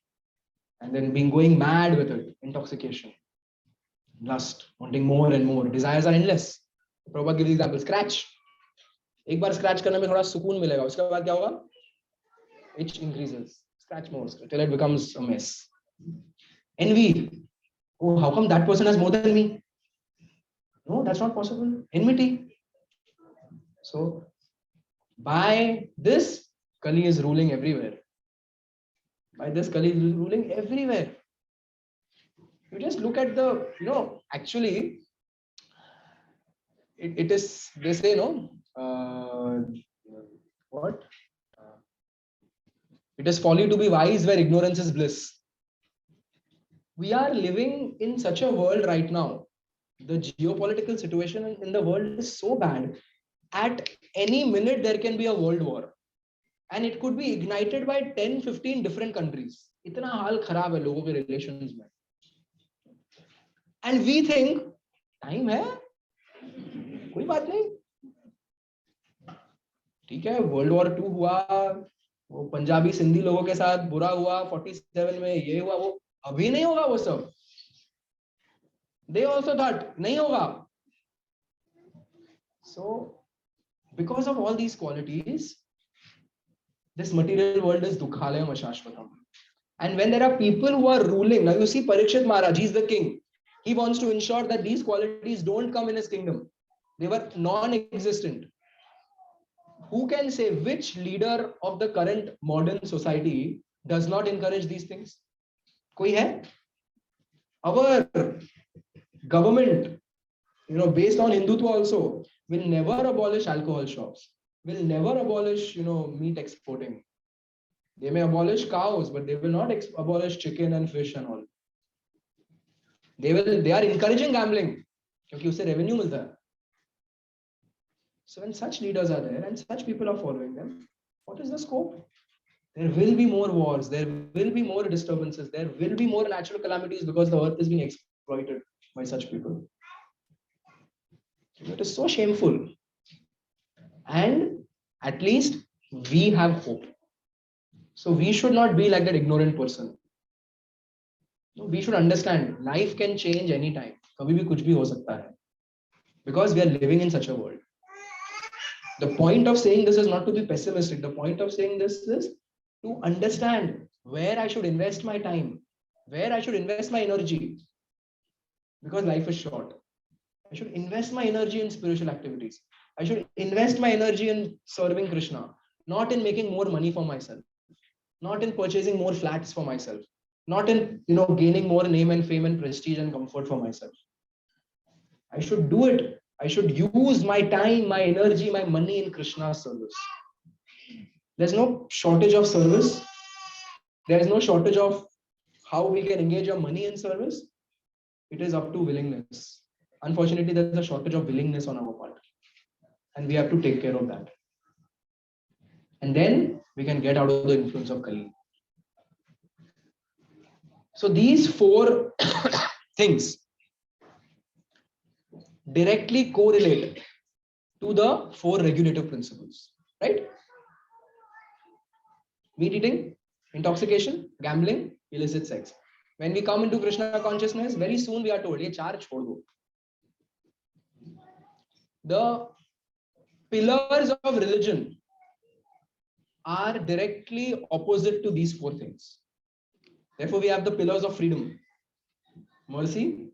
And then going mad with it. Intoxication. Lust. Wanting more and more. Desires are endless. Prabhupada gives example. Scratch. एक बार scratch करने में थोड़ा सुकून मिलेगा. उसके बाद क्या होगा? Itch increases. Scratch more till it becomes a mess. Envy. Oh, how come that person has more than me? No, that's not possible. Enmity. So, by this, Kali is ruling everywhere. By this, Kali is ruling everywhere. You just look at actually, it is, they say, what? It is folly to be wise where ignorance is bliss. We are living in such a world right now. The geopolitical situation in the world is so bad. At any minute, there can be a world war. And it could be ignited by 10, 15 different countries. इतना हाल खराब है लोगों के relations में. And we think, time है, कोई बात नहीं. ठीक है, World War II हुआ, वो पंजाबी सिंधी लोगों के साथ बुरा हुआ, 47 में ये हुआ, वो अभी नहीं होगा वो सब. They also thought, nahi hoga. So, because of all these qualities, this material world is dukhalayam ashashvatam. And when there are people who are ruling, now you see Parikshit Maharaj, he's the king. He wants to ensure that these qualities don't come in his kingdom. They were non-existent. Who can say which leader of the current modern society does not encourage these things? Koi hai? Our government, based on Hindutva also, will never abolish alcohol shops, will never abolish, meat exporting. They may abolish cows, but they will not abolish chicken and fish and all. They are encouraging gambling, because usse revenue milta hai. So when such leaders are there and such people are following them, what is the scope? There will be more wars, there will be more disturbances, there will be more natural calamities because the earth is being exploited by such people. It is so shameful. And at least we have hope. So we should not be like that ignorant person. We should understand life can change anytime. Kabhi bhi kuch bhi ho sakta hai. Because we are living in such a world. The point of saying this is not to be pessimistic. The point of saying this is to understand where I should invest my time, where I should invest my energy, because life is short. I should invest my energy in spiritual activities. I should invest my energy in serving Krishna, not in making more money for myself, not in purchasing more flats for myself, not in gaining more name and fame and prestige and comfort for myself. I should do it. I should use my time, my energy, my money in Krishna's service. There's no shortage of service. There is no shortage of how we can engage our money in service. It is up to willingness. Unfortunately, there's a shortage of willingness on our part. And we have to take care of that. And then we can get out of the influence of Kali. So these four things directly correlate to the four regulative principles, right? Meat eating, intoxication, gambling, illicit sex. When we come into Krishna consciousness, very soon we are told, ye char chhod do. The pillars of religion are directly opposite to these four things. Therefore, we have the pillars of freedom: mercy,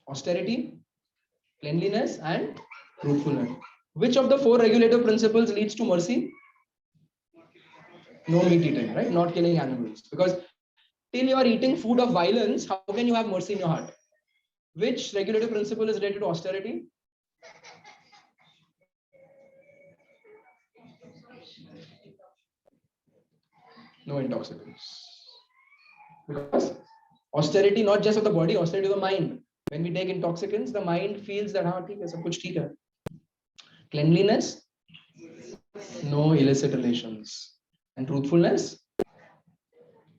austerity, cleanliness, and truthfulness. Which of the four regulative principles leads to mercy? No meat eating, right? Not killing animals. Because till you are eating food of violence, how can you have mercy in your heart? Which regulative principle is related to austerity? No intoxicants. Because austerity, not just of the body, austerity of the mind. When we take intoxicants, the mind feels that हाँ ठीक है, सब कुछ ठीक है. Cleanliness, no illicit relations. And truthfulness,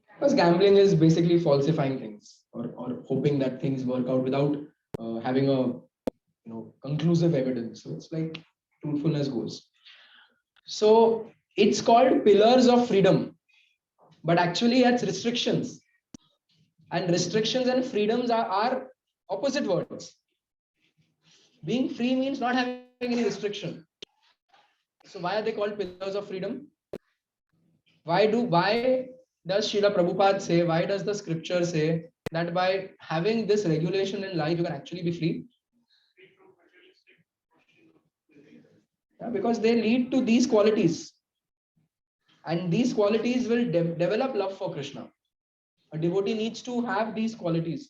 because gambling is basically falsifying things or hoping that things work out without having a conclusive evidence. So it's like truthfulness goes. So it's called pillars of freedom, but actually it's restrictions. And restrictions and freedoms are opposite words. Being free means not having any restriction. So why are they called pillars of freedom? Why does Srila Prabhupada say, why does the scripture say that by having this regulation in life, you can actually be free? Yeah, because they lead to these qualities. And these qualities will develop love for Krishna. A devotee needs to have these qualities.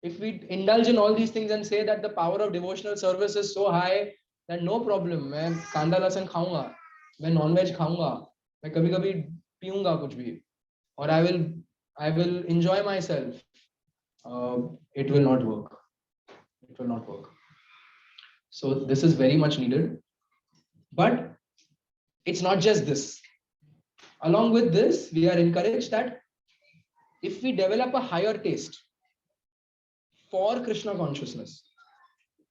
If we indulge in all these things and say that the power of devotional service is so high, then no problem. मैं कांदा लहसुन खाऊंगा, मैं non-veg खाऊंगा, मैं कभी-कभी पीऊंगा कुछ भी, or I will enjoy myself. It will not work. It will not work. So this is very much needed. But it's not just this. Along with this, we are encouraged that if we develop a higher taste for Krishna consciousness,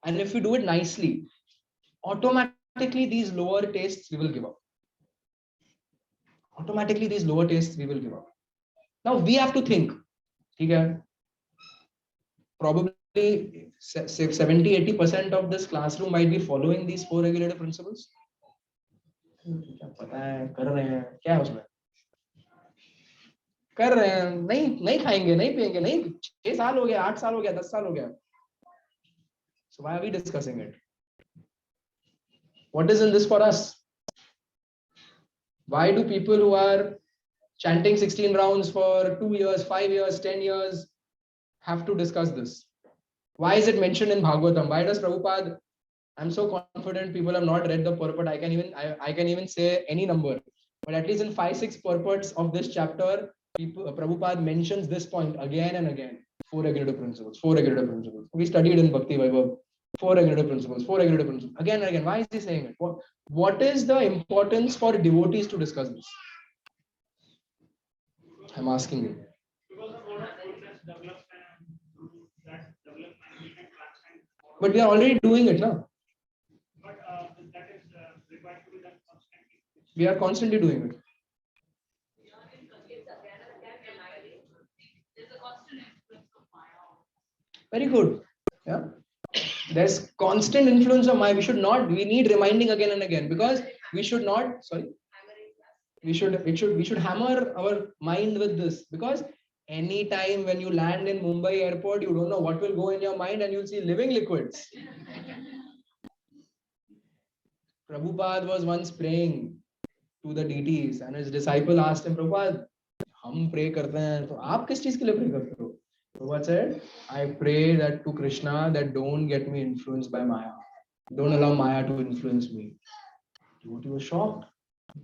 and if we do it nicely, automatically these lower tastes we will give up. Automatically these lower tastes we will give up. Now we have to think, okay, probably 70-80% of this classroom might be following these four regulative principles. पता है, कर रहे हैं, क्या है उसमें? कर रहे हैं, नहीं खाएंगे, नहीं पिएंगे, नहीं 6 साल हो गया, 8 साल हो गया, 10 साल हो गया. So why are we discussing it? What is in this for us? Why do people who are chanting 16 rounds for 2 years, 5 years, 10 years have to discuss this? Why is it mentioned in Bhagavatam? Why does Prabhupada? I'm so confident people have not read the purport. I can even say any number, but at least in 5-6 purports of this chapter, Prabhupada mentions this point again and again. 4 regulative principles. 4 regulative principles. We studied in Bhakti Vaibhav. 4 regulative principles. 4 regulative principles. Again and again. Why is he saying it? What is the importance for devotees to discuss this? I'm asking you. But we are already doing it now. But that is required to be done constantly. We are constantly doing it. Very good. Yeah. There's constant influence of Maya. We need reminding again and again, because we should not, sorry, we should hammer our mind with this, because anytime when you land in Mumbai airport, you don't know what will go in your mind and you'll see living liquids. Prabhupada was once praying to the deities and his disciple asked him, Prabhupada, हम pray करते हैं तो आप किस चीज के लिए pray करते हो? Prabhupada said, I pray that to Krishna that don't get me influenced by Maya. Don't allow Maya to influence me. Devotee was shocked.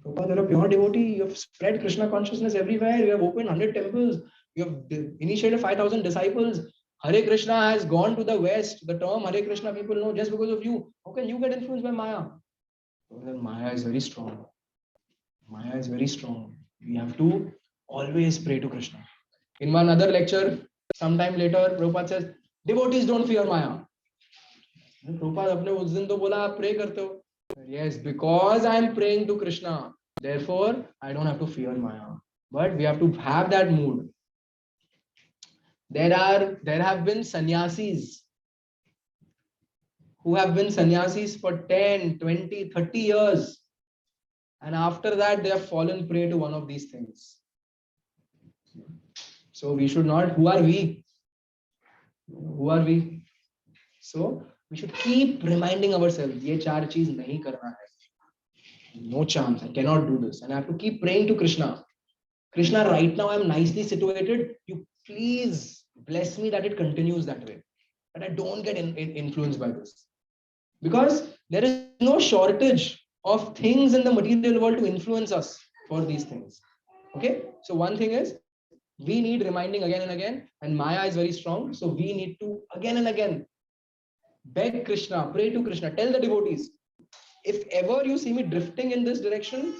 Prabhupada, you're a pure devotee. You have spread Krishna consciousness everywhere. You have opened 100 temples. You have initiated 5,000 disciples. Hare Krishna has gone to the West. The term Hare Krishna people know just because of you. How can you get influenced by Maya? Well, Maya is very strong. Maya is very strong. We have to always pray to Krishna. In one other lecture, sometime later, Prabhupada says, devotees don't fear Maya. Prabhupada apne us din to bola aap pray karte ho. Yes, because I am praying to Krishna. Therefore, I don't have to fear Maya. But we have to have that mood. There have been sannyasis who have been sannyasis for 10, 20, 30 years. And after that, they have fallen prey to one of these things. So we should not, who are we? Who are we? So we should keep reminding ourselves, ye char cheez nahi karna hai. No chance, I cannot do this. And I have to keep praying to Krishna. Krishna, right now I am nicely situated. You please bless me that it continues that way. That I don't get influenced by this. Because there is no shortage of things in the material world to influence us for these things. Okay? So one thing is, we need reminding again and again, and Maya is very strong. So we need to again and again beg Krishna, pray to Krishna, tell the devotees, if ever you see me drifting in this direction,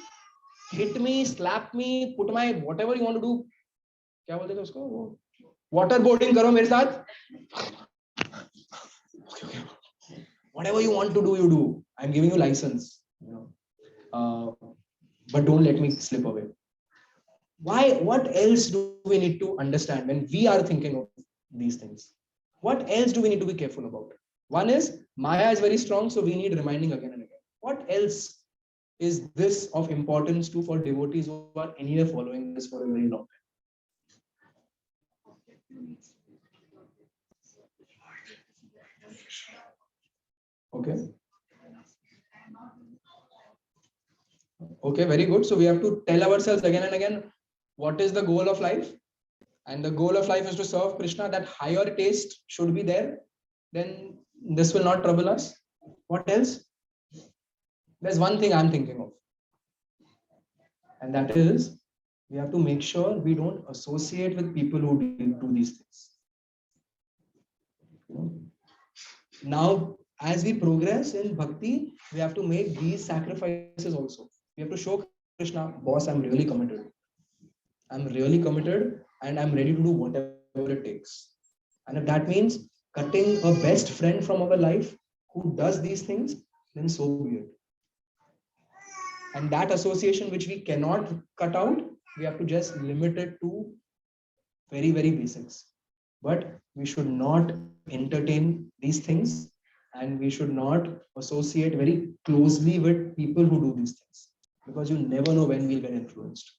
hit me, slap me, put my whatever you want to do. क्या बोलते थे उसको? Waterboarding करो मेरे साथ. Whatever you want to do, you do. I'm giving you license. But don't let me slip away. Why? What else do we need to understand when we are thinking of these things? What else do we need to be careful about? One is, Maya is very strong, so we need reminding again and again. What else is this of importance to for devotees who are anyway following this for a very long time? Okay. Okay, very good. So we have to tell ourselves again and again, what is the goal of life? And the goal of life is to serve Krishna. That higher taste should be there. Then this will not trouble us. What else? There's one thing I'm thinking of. And that is, we have to make sure we don't associate with people who do these things. Now, as we progress in bhakti, we have to make these sacrifices also. We have to show Krishna, boss, I'm really committed. I'm really committed and I'm ready to do whatever it takes. And if that means cutting a best friend from our life who does these things, then so be it. And that association which we cannot cut out, we have to just limit it to very, very basics. But we should not entertain these things and we should not associate very closely with people who do these things, because you never know when we'll get influenced.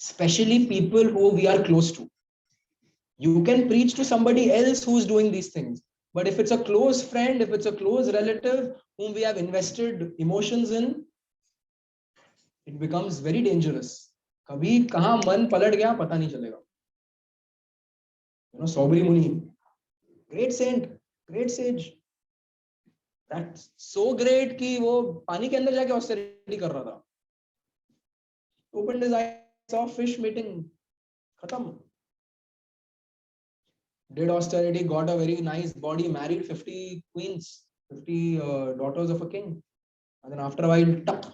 Especially people who we are close to. You can preach to somebody else who's doing these things. But if it's a close friend, if it's a close relative whom we have invested emotions in, it becomes very dangerous. कभी कहाँ मन पलट गया पता नहीं चलेगा. Sobri Muni, great saint, great sage. That's so great कि वो पानी के अंदर जाके austerity कर रहा था. Opened his eyes, saw fish mating. खत्म. Did austerity, got a very nice body, married 50 queens, 50 daughters of a king. And then after a while, tuck,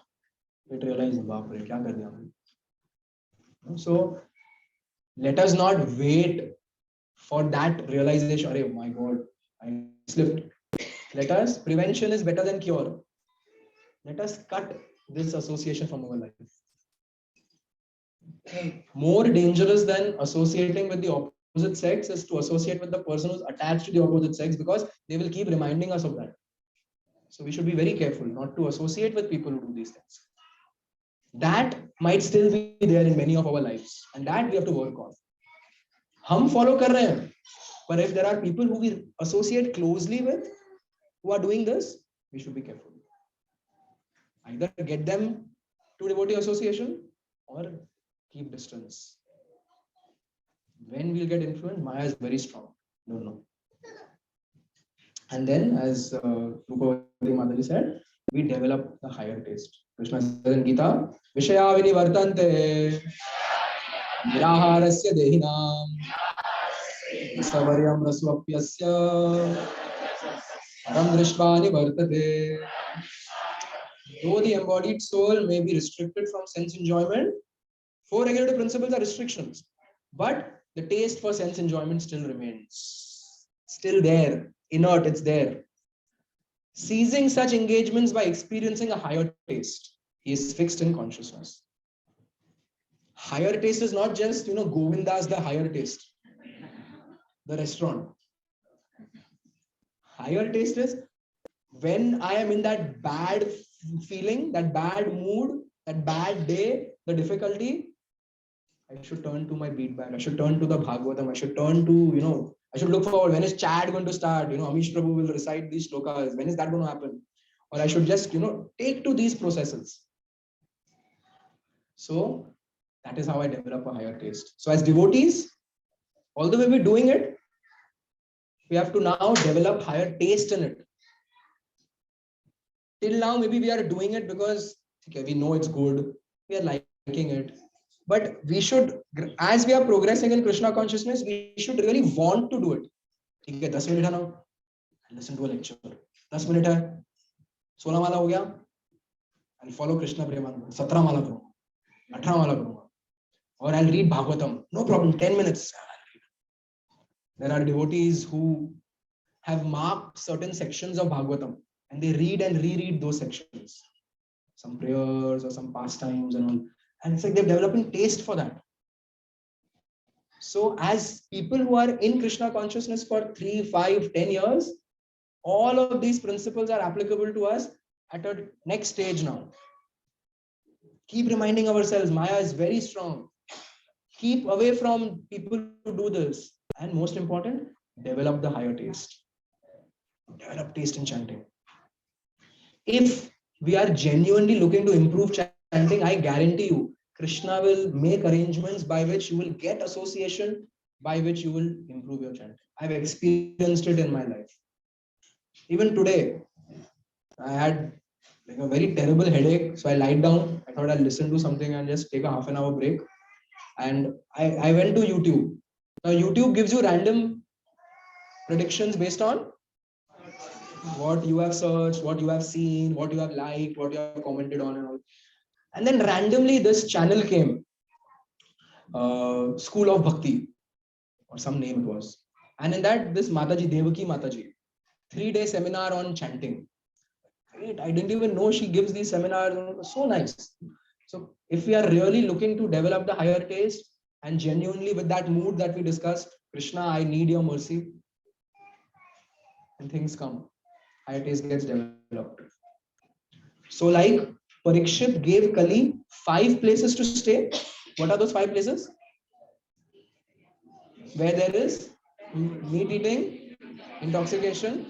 it realized, baap re, kya kar diya maine? So let us not wait for that realization. Oh my God, I slipped. Let us, prevention is better than cure. Let us cut this association from our life. More dangerous than associating with the opposite sex is to associate with the person who's attached to the opposite sex, because they will keep reminding us of that. So we should be very careful not to associate with people who do these things. That might still be there in many of our lives, and that we have to work on. हम follow कर रहे हैं, but if there are people who we associate closely with who are doing this, we should be careful. Either get them to devotee association or keep distance. When we'll get influenced, Maya is very strong. Don't know. And then, as Rupavati Mataji said, we develop the higher taste. Krishna says in Gita, Vishaya vinivartante niraharasya dehinam savaryam rasvapyasya param drishtva nivartate. Though the embodied soul may be restricted from sense enjoyment, four regulative principles are restrictions, but the taste for sense enjoyment still remains. Still there, inert, it's there. Seizing such engagements by experiencing a higher taste, he is fixed in consciousness. Higher taste is not just, Govinda's the higher taste, the restaurant. Higher taste is when I am in that bad feeling, that bad mood, that bad day, the difficulty, I should turn to my beat bag. I should turn to the Bhagavatam. I should turn to, I should look forward. When is Chad going to start? Amish Prabhu will recite these shlokas. When is that going to happen? Or I should just, take to these processes. So that is how I develop a higher taste. So as devotees, although we will be doing it, we have to now develop higher taste in it. Till now, maybe we are doing it because we know it's good. We are liking it. But we should, as we are progressing in Krishna consciousness, we should really want to do it. Okay, 10 minutes now, listen to a lecture. 10 minutes hai, 16 mala ho gaya, I'll follow Krishna Premanand. 17 mala karunga, 18 mala karunga. Or I'll read Bhagavatam. No problem, 10 minutes. There are devotees who have marked certain sections of Bhagavatam and they read and reread those sections. Some prayers or some pastimes and all. And it's like they're developing taste for that. So as people who are in Krishna consciousness for 3, 5, 10 years, all of these principles are applicable to us at a next stage now. Keep reminding ourselves, Maya is very strong. Keep away from people who do this. And most important, develop the higher taste. Develop taste in chanting. If we are genuinely looking to improve chanting, I guarantee you, Krishna will make arrangements by which you will get association, by which you will improve your chanting. I've experienced it in my life. Even today, I had like a very terrible headache, so I lied down. I thought I'll listen to something and just take a half an hour break. And I went to YouTube. Now YouTube gives you random predictions based on what you have searched, what you have seen, what you have liked, what you have commented on and all. And then randomly this channel came, School of Bhakti, or some name it was. And in that, this Mataji, Devaki Mataji, 3-day seminar on chanting. Great, I didn't even know she gives these seminars. So nice. So if we are really looking to develop the higher taste and genuinely with that mood that we discussed, Krishna, I need your mercy, and things come. Higher taste gets developed. So like Parikshit gave Kali 5 places to stay. What are those 5 places? Where there is meat eating, intoxication,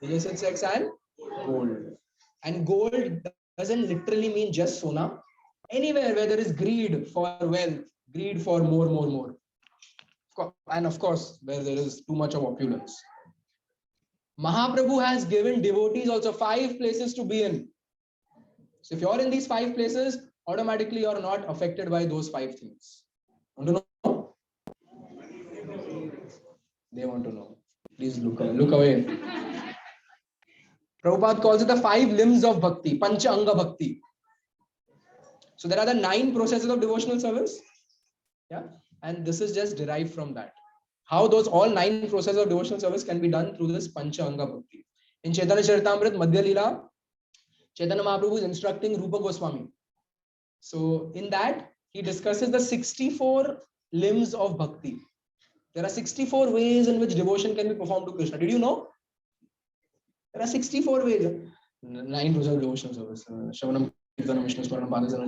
illicit sex and gold. And gold doesn't literally mean just sona. Anywhere where there is greed for wealth, greed for more. And of course, where there is too much of opulence. Mahaprabhu has given devotees also 5 places to be in. So if you're in these 5 places, automatically you're not affected by those 5 things. Want to know? They want to know. Please look away. Prabhupada calls it the 5 limbs of bhakti, Pancha Anga Bhakti. So there are the 9 processes of devotional service. Yeah. And this is just derived from that. How those all 9 processes of devotional service can be done through this Pancha Anga Bhakti. In Chaitanya Charitamrita, Madhya Leela, Chaitanya Mahaprabhu is instructing Rupa Goswami. So in that, he discusses the 64 limbs of bhakti. There are 64 ways in which devotion can be performed to Krishna. Did you know? There are 64 ways. 9 rows of devotional service. Shravanam, Kirtanam, Vishnu Smaranam, Padasana.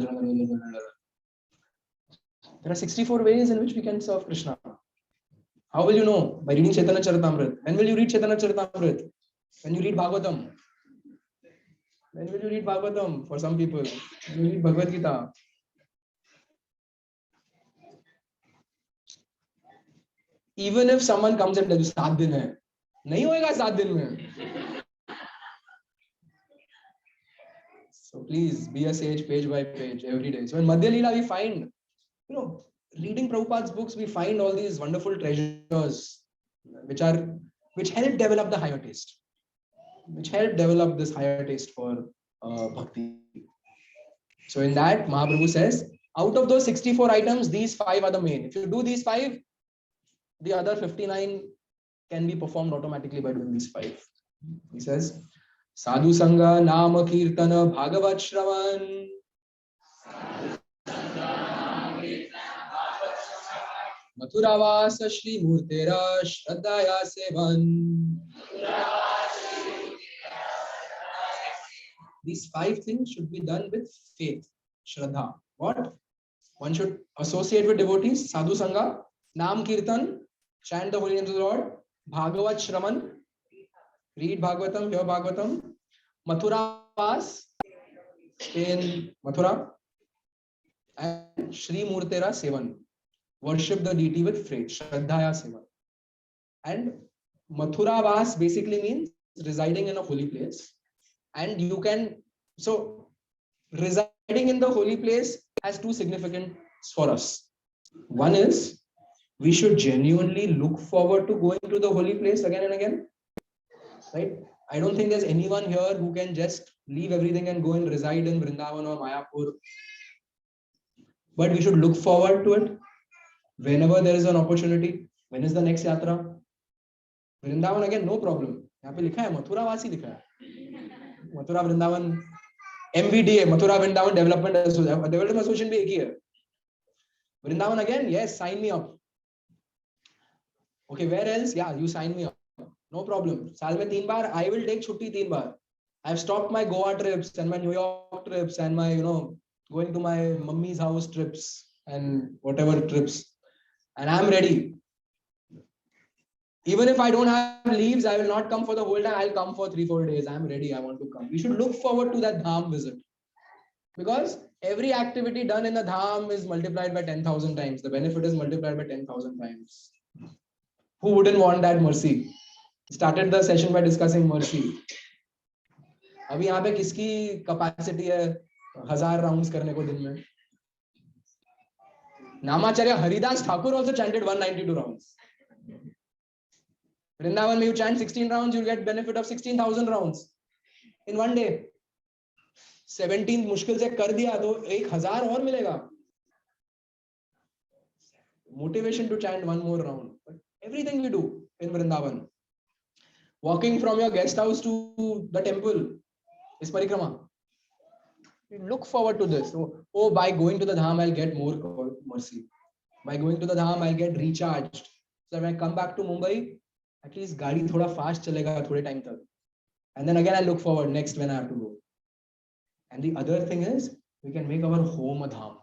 There are 64 ways in which we can serve Krishna. How will you know? By reading Chaitanya Charitamrita. When will you read Chaitanya Charitamrita? When you read Bhagavatam. When will you read Bhagavatam? For some people, you read Bhagavad Gita. Even if someone comes and tells you 7 दिन है, नहीं होएगा 7 दिन में. So please be a sage page by page every day. So in Madhya Leela we find, reading Prabhupada's books, we find all these wonderful treasures which help develop the higher taste, which help develop this higher taste for bhakti. So in that, Mahaprabhu says, out of those 64 items, these 5 are the main. If you do these 5, the other 59 can be performed automatically by doing these 5. He says, Sadhu Sangha, Nama Kirtana, Bhagavat Shravan. Mathuravasa Shri Murtera Shraddhaya Sevan. These 5 things should be done with faith, Shraddha. What? One should associate with devotees, Sadhu Sangha, Nam Kirtan, chant the holy names of the Lord, Bhagavat Shravan, read Bhagavatam, hear Bhagavatam, Mathura Vas, stay in Mathura, and Shri Murtera Sevan, worship the deity with faith, Shraddhaya Sevan. And Mathura Vas basically means residing in a holy place. And you can, so residing in the holy place has 2 significance for us. One is, we should genuinely look forward to going to the holy place again and again. Right? I don't think there's anyone here who can just leave everything and go and reside in Vrindavan or Mayapur. But we should look forward to it whenever there is an opportunity. When is the next yatra? Vrindavan again, no problem. यहाँ पे लिखा है मथुरा वासी लिखा है. Mathura Vrindavan MVDA, Mathura Vrindavan Development Association भी एक ही है. Vrindavan again, yes, sign me up. Okay, where else? Yeah, you sign me up. No problem. साल में 3 बार, I will take छुट्टी 3 बार. I've stopped my Goa trips and my New York trips and my, going to my mummy's house trips and whatever trips. And I'm ready. Even if I don't have leaves, I will not come for the whole time. I'll come for 3-4 days. I'm ready. I want to come. We should look forward to that Dham visit. Because every activity done in a Dham is multiplied by 10,000 times. The benefit is multiplied by 10,000 times. Who wouldn't want that mercy? Started the session by discussing mercy. अभी यहाँ पे किसकी capacity है 1000 rounds करने को दिन में? नामाचार्य Haridas Thakur also chanted 192 rounds. Vrindavan, you chant 16 rounds, you'll get benefit of 16,000 rounds in one day. 17 मुश्किल से कर दिया तो 1000 और मिलेगा. Motivation to chant one more round. But everything we do in Vrindavan, walking from your guest house to the temple is parikrama. We look forward to this. Oh, by going to the Dham, I'll get more mercy. By going to the Dham, I'll get recharged. So when I come back to Mumbai, at least गाड़ी थोड़ा fast चलेगा थोड़े time तक. And then again I look forward next when I have to go. And the other thing is, we can make our home a Dham.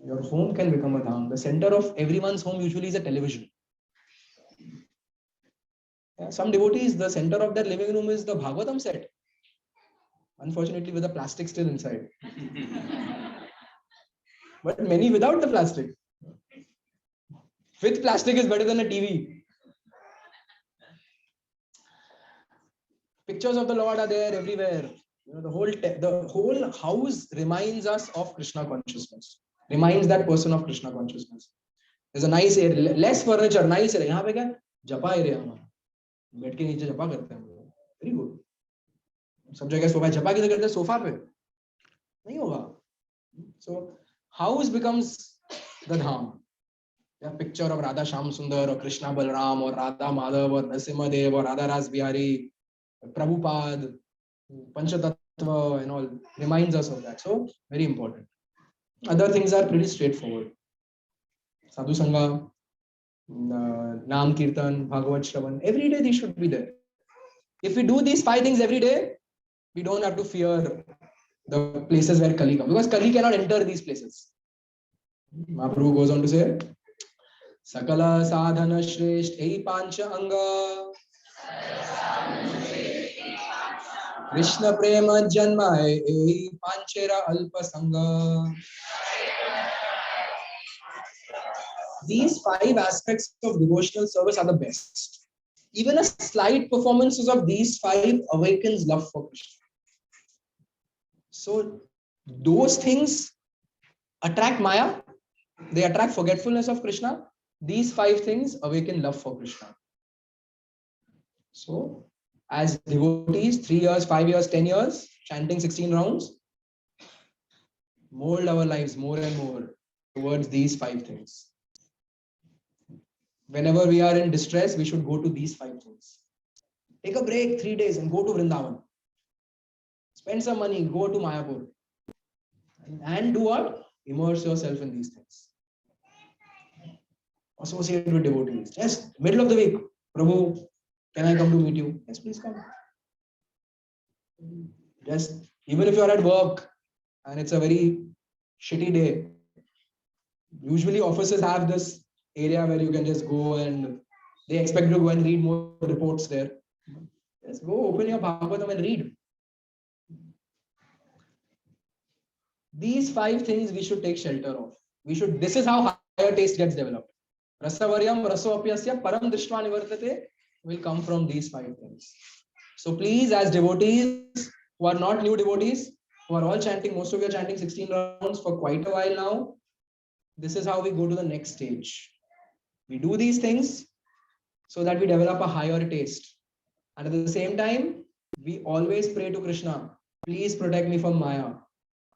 Your home can become a Dham. The center of everyone's home usually is a television. Yeah, some devotees, the center of their living room is the Bhagavatam set. Unfortunately, with the plastic still inside. But many without the plastic. With plastic is better than a TV. Pictures of the Lord are there everywhere. The whole house reminds us of Krishna consciousness. Reminds that person of Krishna consciousness. There's a nice area, less furniture, nice area. यहाँ पे क्या? जपा area हमारा. बैठ के नीचे जपा करते हैं. Very good. सब जगह सोफा जपा किधर करते हैं? सोफा पे. नहीं होगा. So house becomes the Dham. A picture of Radha Shyam Sundar or Krishna Balram or Radha Madhav or Narasimha Dev or Radha Ras Bihari, Prabhupada, Panchatattva and all reminds us of that. So very important. Other things are pretty straightforward. Sadhu Sangha, Nam Kirtan, Bhagavat Shravan. Every day they should be there. If we do these 5 things every day, we don't have to fear the places where Kali comes, because Kali cannot enter these places. Mahaprabhu goes on to say, Sakala sadhana shresht ei pancha anga Krishna prema janma ei panchera alpa sanga. These 5 aspects of devotional service are the best. Even a slight performances of these 5 awakens love for Krishna. So those things attract Maya, they attract forgetfulness of Krishna. These 5 things awaken love for Krishna. So as devotees, 3 years, 5 years, 10 years, chanting 16 rounds, mold our lives more and more towards these 5 things. Whenever we are in distress, we should go to these 5 things. Take a break 3 days and go to Vrindavan. Spend some money, go to Mayapur. And do what? Immerse yourself in these things. Associate with devotees. Just middle of the week, Prabhu, can I come to meet you? Yes, please come. Just, even if you are at work and it's a very shitty day, usually offices have this area where you can just go and they expect you to go and read more reports there. Just go open your Bhagavatam and read. These 5 things we should take shelter of. This is how higher taste gets developed. Rasavaryam rasoapyasya param drishtva nivartate will come from these 5 things. So please, as devotees who are not new devotees, who are all chanting, most of you are chanting 16 rounds for quite a while now, this is how we go to the next stage. We do these things so that we develop a higher taste. And at the same time, we always pray to Krishna, please protect me from Maya.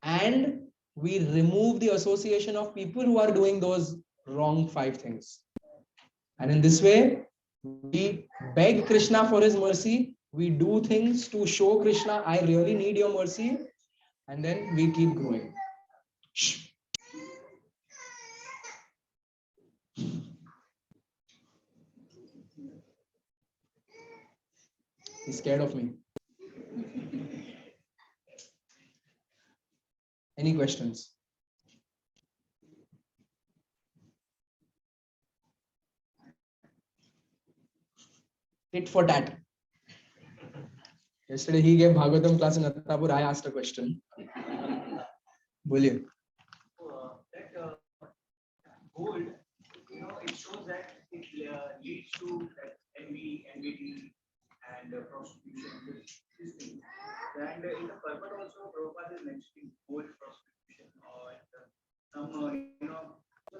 And we remove the association of people who are doing those wrong 5 things. And in this way, we beg Krishna for his mercy. We do things to show Krishna, I really need your mercy. And then we keep growing. Shh. He's scared of me. Any questions? Tit for tat. Yesterday he gave Bhagavatam class in Attapur. I asked a question. Boliye. Gold, it shows that it leads to envy, enmity, and prostitution. These things. And in the purport also, Prabhupada is mentioning gold prostitution or some, so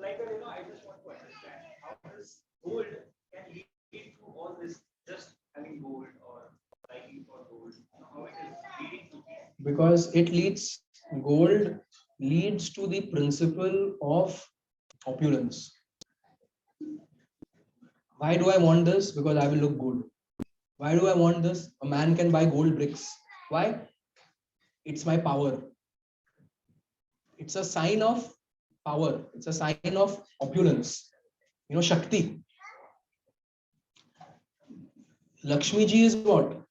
like that, I just want to understand how this gold can lead to all this, just having gold or liking for gold, how it is leading to. Because gold leads to the principle of opulence. Why do I want this? Because I will look good. Why do I want this? A man can buy gold bricks. Why? It's my power. It's a sign of power. It's a sign of opulence. Shakti. Lakshmi ji is what?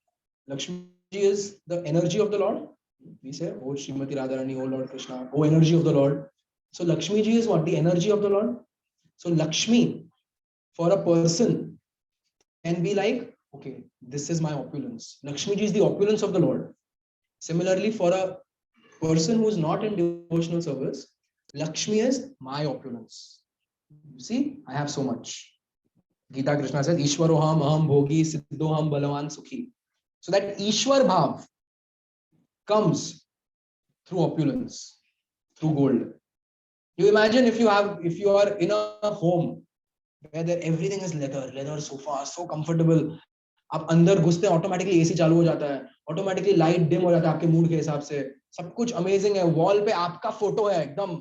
Lakshmi ji is the energy of the Lord. We say, oh Srimati Radharani, oh Lord Krishna, oh energy of the Lord. So Lakshmi ji is what? The energy of the Lord. So Lakshmi for a person can be like, okay, this is my opulence. Lakshmi ji is the opulence of the Lord. Similarly, for a person who is not in devotional service, Lakshmi is my opulence. You see, I have so much. Gita Krishna says, Ishwaroham aham bhogi siddhoham balavan sukhi. So that Ishwar bhav comes through opulence, through gold. You imagine if you are in a home where everything is leather sofa, so comfortable. आप अंदर घुसते हैं automatically AC चालू हो जाता है, automatically light dim हो जाता है आपके मूड के हिसाब से, सब कुछ अमेजिंग है, वॉल पे आपका फोटो है एकदम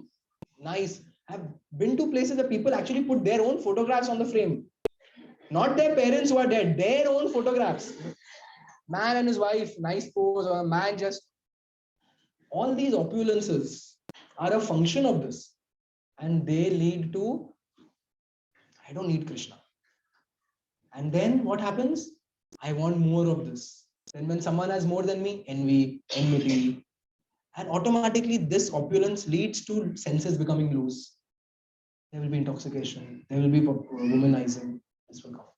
nice. I have been to places where people actually put their own photographs on the frame, not their parents who are dead, their own photographs, man and his wife, nice pose, or a man just, all these opulences are a function of this, and they lead to, I don't need Krishna. And then what happens? I want more of this. Then when someone has more than me, envy, enmity, and automatically this opulence leads to senses becoming loose. There will be intoxication, there will be womanizing. This will come.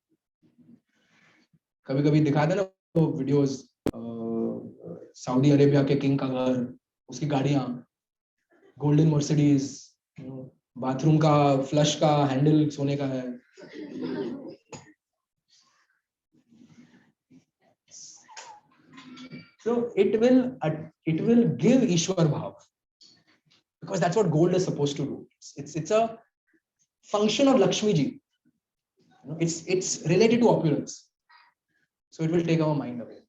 कभी कभी दिखाते ना वो videos Saudi Arabia के king का घर, उसकी गाड़ियां, गोल्डन मर्सिडीज, बाथरूम का फ्लश का हैंडल सोने का है. So it will give Ishwar Bhav, because that's what gold is supposed to do. It's a function of Lakshmi ji. It's related to opulence. So it will take our mind away.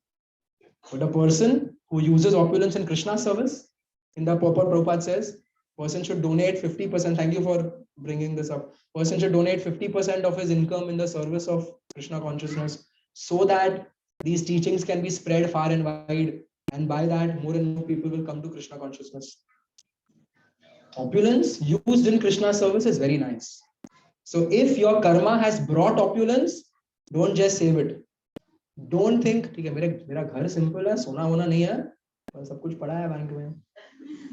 But a person who uses opulence in Krishna's service, in the purport Prabhupada says, person should donate 50%. Thank you for bringing this up. Person should donate 50% of his income in the service of Krishna consciousness, so that these teachings can be spread far and wide, and by that more and more people will come to Krishna consciousness. Opulence used in Krishna service is very nice. So if your karma has brought opulence, don't just save it. Don't think, ठीक है, मेरा घर simple है, सोना होना नहीं है, पर सब कुछ पड़ा है बैंक में,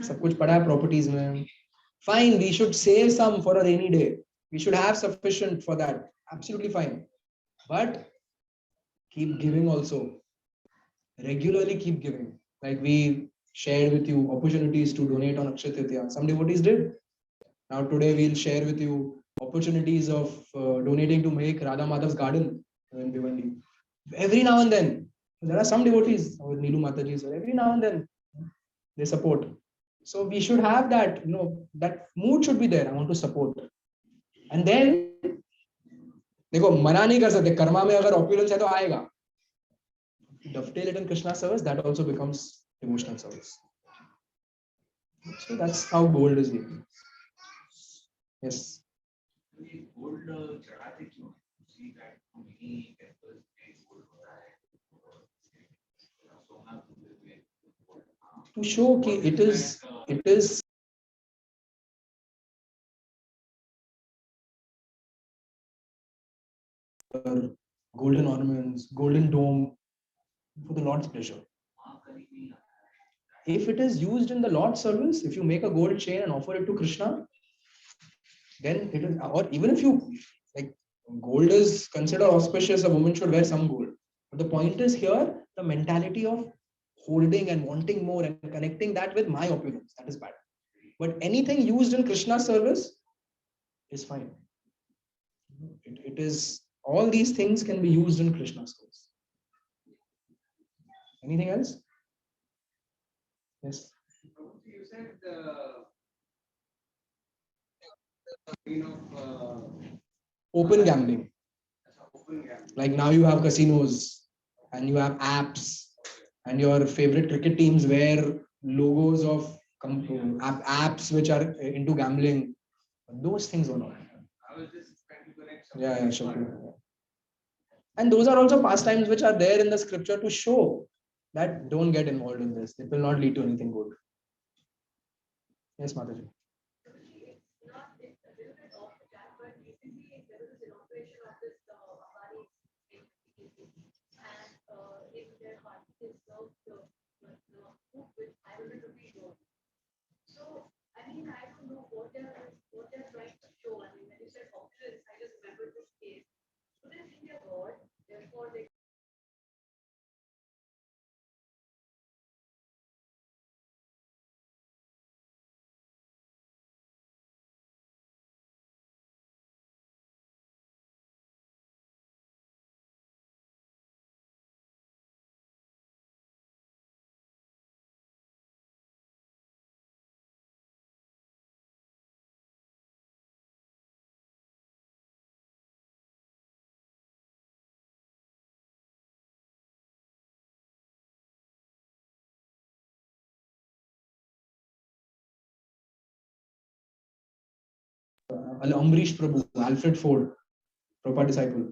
सब कुछ पड़ा है प्रॉपर्टीज में. Fine, we should save some for a rainy day. We should have sufficient for that. Absolutely fine. But keep giving also. Regularly keep giving. Like we shared with you opportunities to donate on Akshaya Tritiya. Some devotees did. Now today we'll share with you opportunities of donating to make Radha Madhav's garden in Bhiwandi. Every now and then, there are some devotees, or Neelu Mataji, so every now and then they support. So we should have that, that mood should be there. I want to support. And then, देखो मना नहीं कर सकते, कर्मा में अगर opulence है तो आएगा. Dovetail it in Krishna service, that also becomes devotional service. So that's how gold is given. Yes. Gold चढ़ाते क्यों? See that many temples to show that it is golden ornaments, golden dome for the Lord's pleasure. If it is used in the Lord's service, if you make a gold chain and offer it to Krishna, then it is, or even if you, like, gold is considered auspicious, a woman should wear some gold. But the point is here, the mentality of holding and wanting more and connecting that with my opulence, that is bad. But anything used in Krishna service is fine. It is, all these things can be used in Krishna service. Anything else? Yes. You said open gambling. Like now you have casinos and you have apps, and your favorite cricket teams wear logos of apps which are into gambling. Those things are not. I was just trying to connect. Yeah, sure. And those are also pastimes which are there in the scripture to show that don't get involved in this. It will not lead to anything good. Yes, Mataji. So, I mean, I don't know what they're trying to show. I mean, when you said opulence, I just remember this case. So they think they're God, therefore they Amrish Prabhu, Alfred Ford, Prabhupada disciple,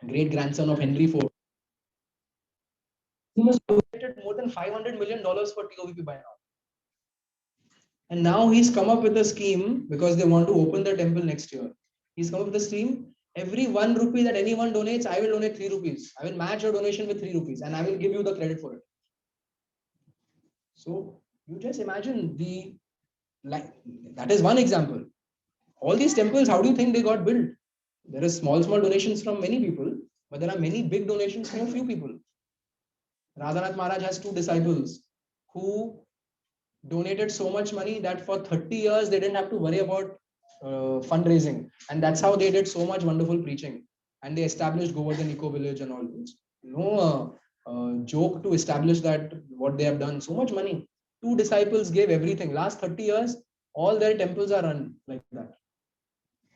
great grandson of Henry Ford. He must have donated more than $500 million for TOVP by now. And now he's come up with a scheme because they want to open the temple next year. He's come up with a scheme Every 1 rupee that anyone donates, I will donate 3 rupees. I will match your donation with 3 rupees and I will give you the credit for it. So you just imagine that is one example. All these temples, how do you think they got built? There is small donations from many people, but there are many big donations from a few people. Radhanath Maharaj has 2 disciples who donated so much money that for 30 years they didn't have to worry about fundraising, and that's how they did so much wonderful preaching, and they established Govardhan Eco Village and all this. No joke to establish that, what they have done. So much money. 2 disciples gave everything. Last 30 years, all their temples are run like that.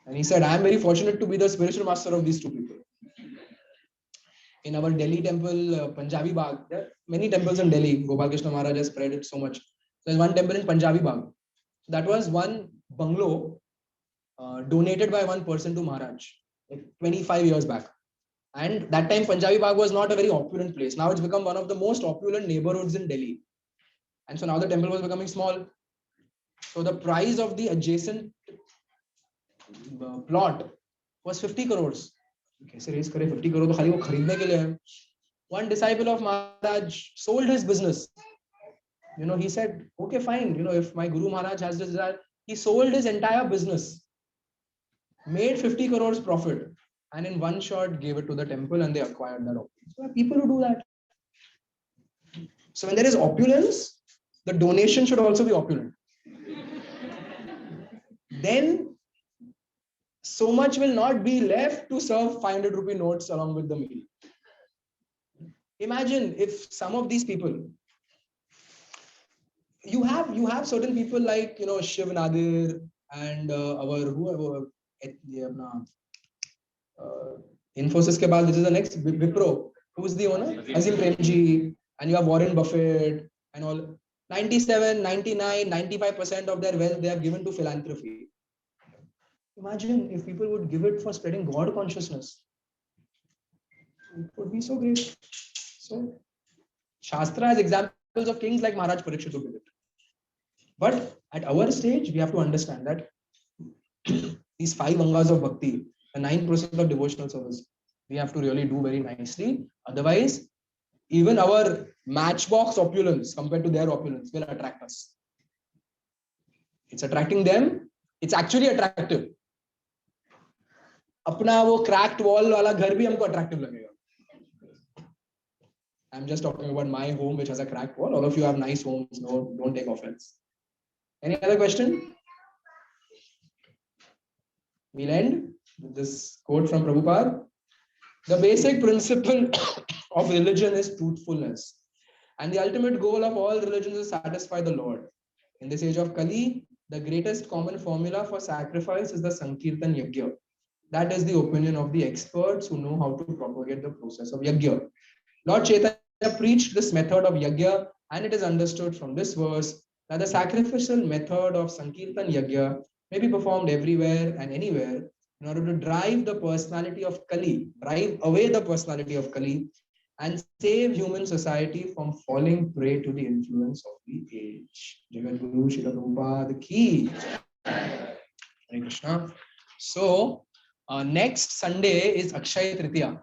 And he said, I am very fortunate to be the spiritual master of these 2 people. In our Delhi temple, Punjabi Bagh, there are many temples in Delhi. Gopal Krishna Maharaj has spread it so much. There's one temple in Punjabi Bagh. That was one bungalow donated by one person to Maharaj, like 25 years back. And that time Punjabi Bagh was not a very opulent place. Now it's become one of the most opulent neighborhoods in Delhi. And so now the temple was becoming small. So the price of the adjacent plot was 50 crores. कैसे raise करे 50 crore तो खाली वो खरीदने के लिए है. One disciple of Maharaj sold his business. He said, okay, fine. If my Guru Maharaj has this desire, he sold his entire business, made 50 crores profit, and in one shot gave it to the temple, and they acquired that opulence. So there are people who do that. So when there is opulence, the donation should also be opulent. Then so much will not be left to serve 500 rupee notes along with the meal. Imagine if some of these people, you have certain people like Shiv Nadir and our whoever Infosys ke baad, which is the next Wipro, who is the owner? Azim Premji, and you have Warren Buffett and all. 97, 99, 95% of their wealth they have given to philanthropy. Imagine if people would give it for spreading God consciousness. It would be so great. So Shastra has examples of kings like Maharaj Parikshit who did it. But at our stage, we have to understand that these 5 angas of bhakti, the 9% of devotional service, we have to really do very nicely. Otherwise, even our matchbox opulence compared to their opulence will attract us. It's attracting them. It's actually attractive. अपना वो cracked wall वाला घर भी हमको attractive लगेगा. I'm just talking about my home, which has a cracked wall. All of you have nice homes. No, don't take offense. Any other question? We'll end with this quote from Prabhupada. The basic principle of religion is truthfulness. And the ultimate goal of all religions is to satisfy the Lord. In this age of Kali, the greatest common formula for sacrifice is the Sankirtan Yajna. That is the opinion of the experts who know how to propagate the process of Yajna. Lord Chaitanya preached this method of Yajna, and it is understood from this verse that the sacrificial method of Sankirtan Yajna may be performed everywhere and anywhere in order to drive the personality of Kali, drive away the personality of Kali, and save human society from falling prey to the influence of the age. Jagat Guru Srila Prabhupada ki. Hare Krishna. So, next Sunday is Akshaya Tritiya.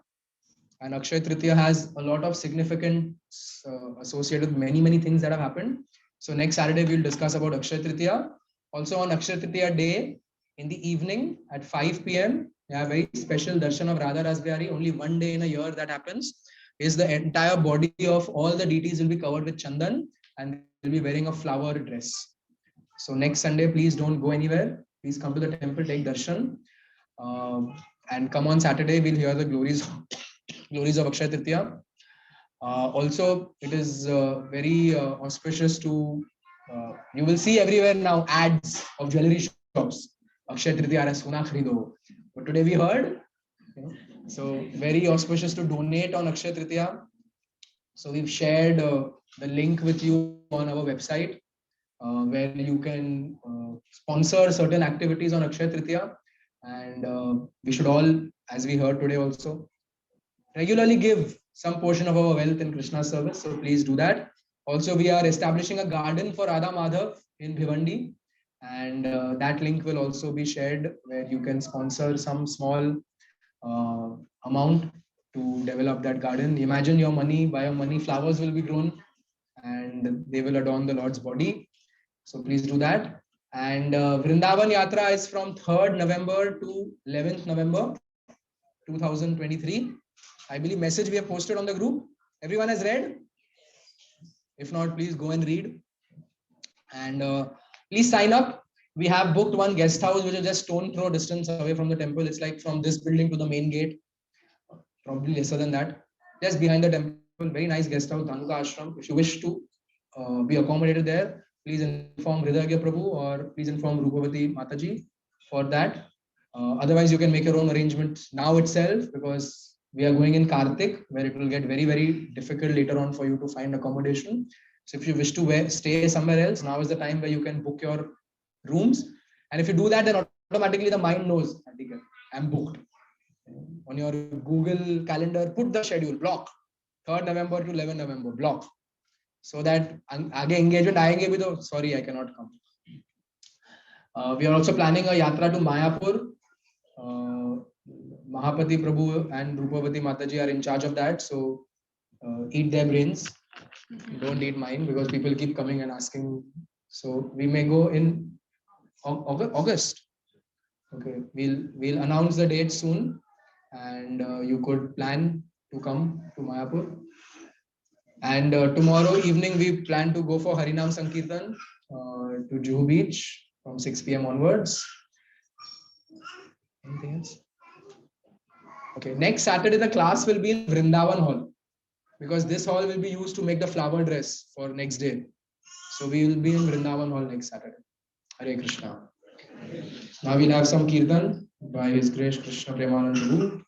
And Akshaya Tritiya has a lot of significance associated with many things that have happened. So next Saturday, we'll discuss about Akshaya Tritiya. Also on Akshaya Tritiya day, in the evening at 5 p.m., we have a very special darshan of Radha Rasbihari. Only one day in a year that happens. Is the entire body of all the deities will be covered with chandan and will be wearing a flower dress. So next Sunday, please don't go anywhere. Please come to the temple, take darshan. And come on Saturday, we'll hear the glories of Akshaya Tritiya. Also, it is very auspicious to, you will see everywhere now ads of jewelry shops. Akshaya Tritiya hai, sona kharido. But today we heard, so very auspicious to donate on Akshaya Tritiya. So we've shared the link with you on our website where you can sponsor certain activities on Akshaya Tritiya. And we should all, as we heard today also, regularly give some portion of our wealth in Krishna's service. So please do that. Also, we are establishing a garden for Radha Madhav in Bhivandi. And that link will also be shared where you can sponsor some small amount to develop that garden. Imagine your money, by your money, flowers will be grown and they will adorn the Lord's body. So please do that. And Vrindavan Yatra is from 3rd November to 11th November 2023. I believe message we have posted on the group. Everyone has read? If not, please go and read. And please sign up. We have booked one guest house which is just stone throw distance away from the temple. It's like from this building to the main gate, probably lesser than that. Just behind the temple, very nice guest house, Dhanuka Ashram. If you wish to be accommodated there, please inform Hridayagya Prabhu or please inform Rupavati Mataji for that. Otherwise, you can make your own arrangements now itself, because we are going in Kartik, where it will get very, very difficult later on for you to find accommodation. So if you wish to stay somewhere else, now is the time where you can book your rooms. And if you do that, then automatically the mind knows, I'm booked. On your Google calendar, put the schedule, block 3rd November to 11th November, block. So that आगे engagement आएंगे भी तो sorry, I cannot come. We are also planning a yatra to Mayapur. Mahapati Prabhu and Rupavati Mataji are in charge of that. So eat their brains. Don't eat mine, because people keep coming and asking. So we may go in August. Okay, we'll announce the date soon, and you could plan to come to Mayapur. And tomorrow evening we plan to go for Harinam Sankirtan to Juhu Beach from 6 p.m. onwards. Anything else? Okay, next Saturday the class will be in Vrindavan Hall, because this hall will be used to make the flower dress for next day. So we will be in Vrindavan Hall next Saturday. Hare Krishna. Now we'll have some Kirtan by His Grace Krishna Premanand Prabhu.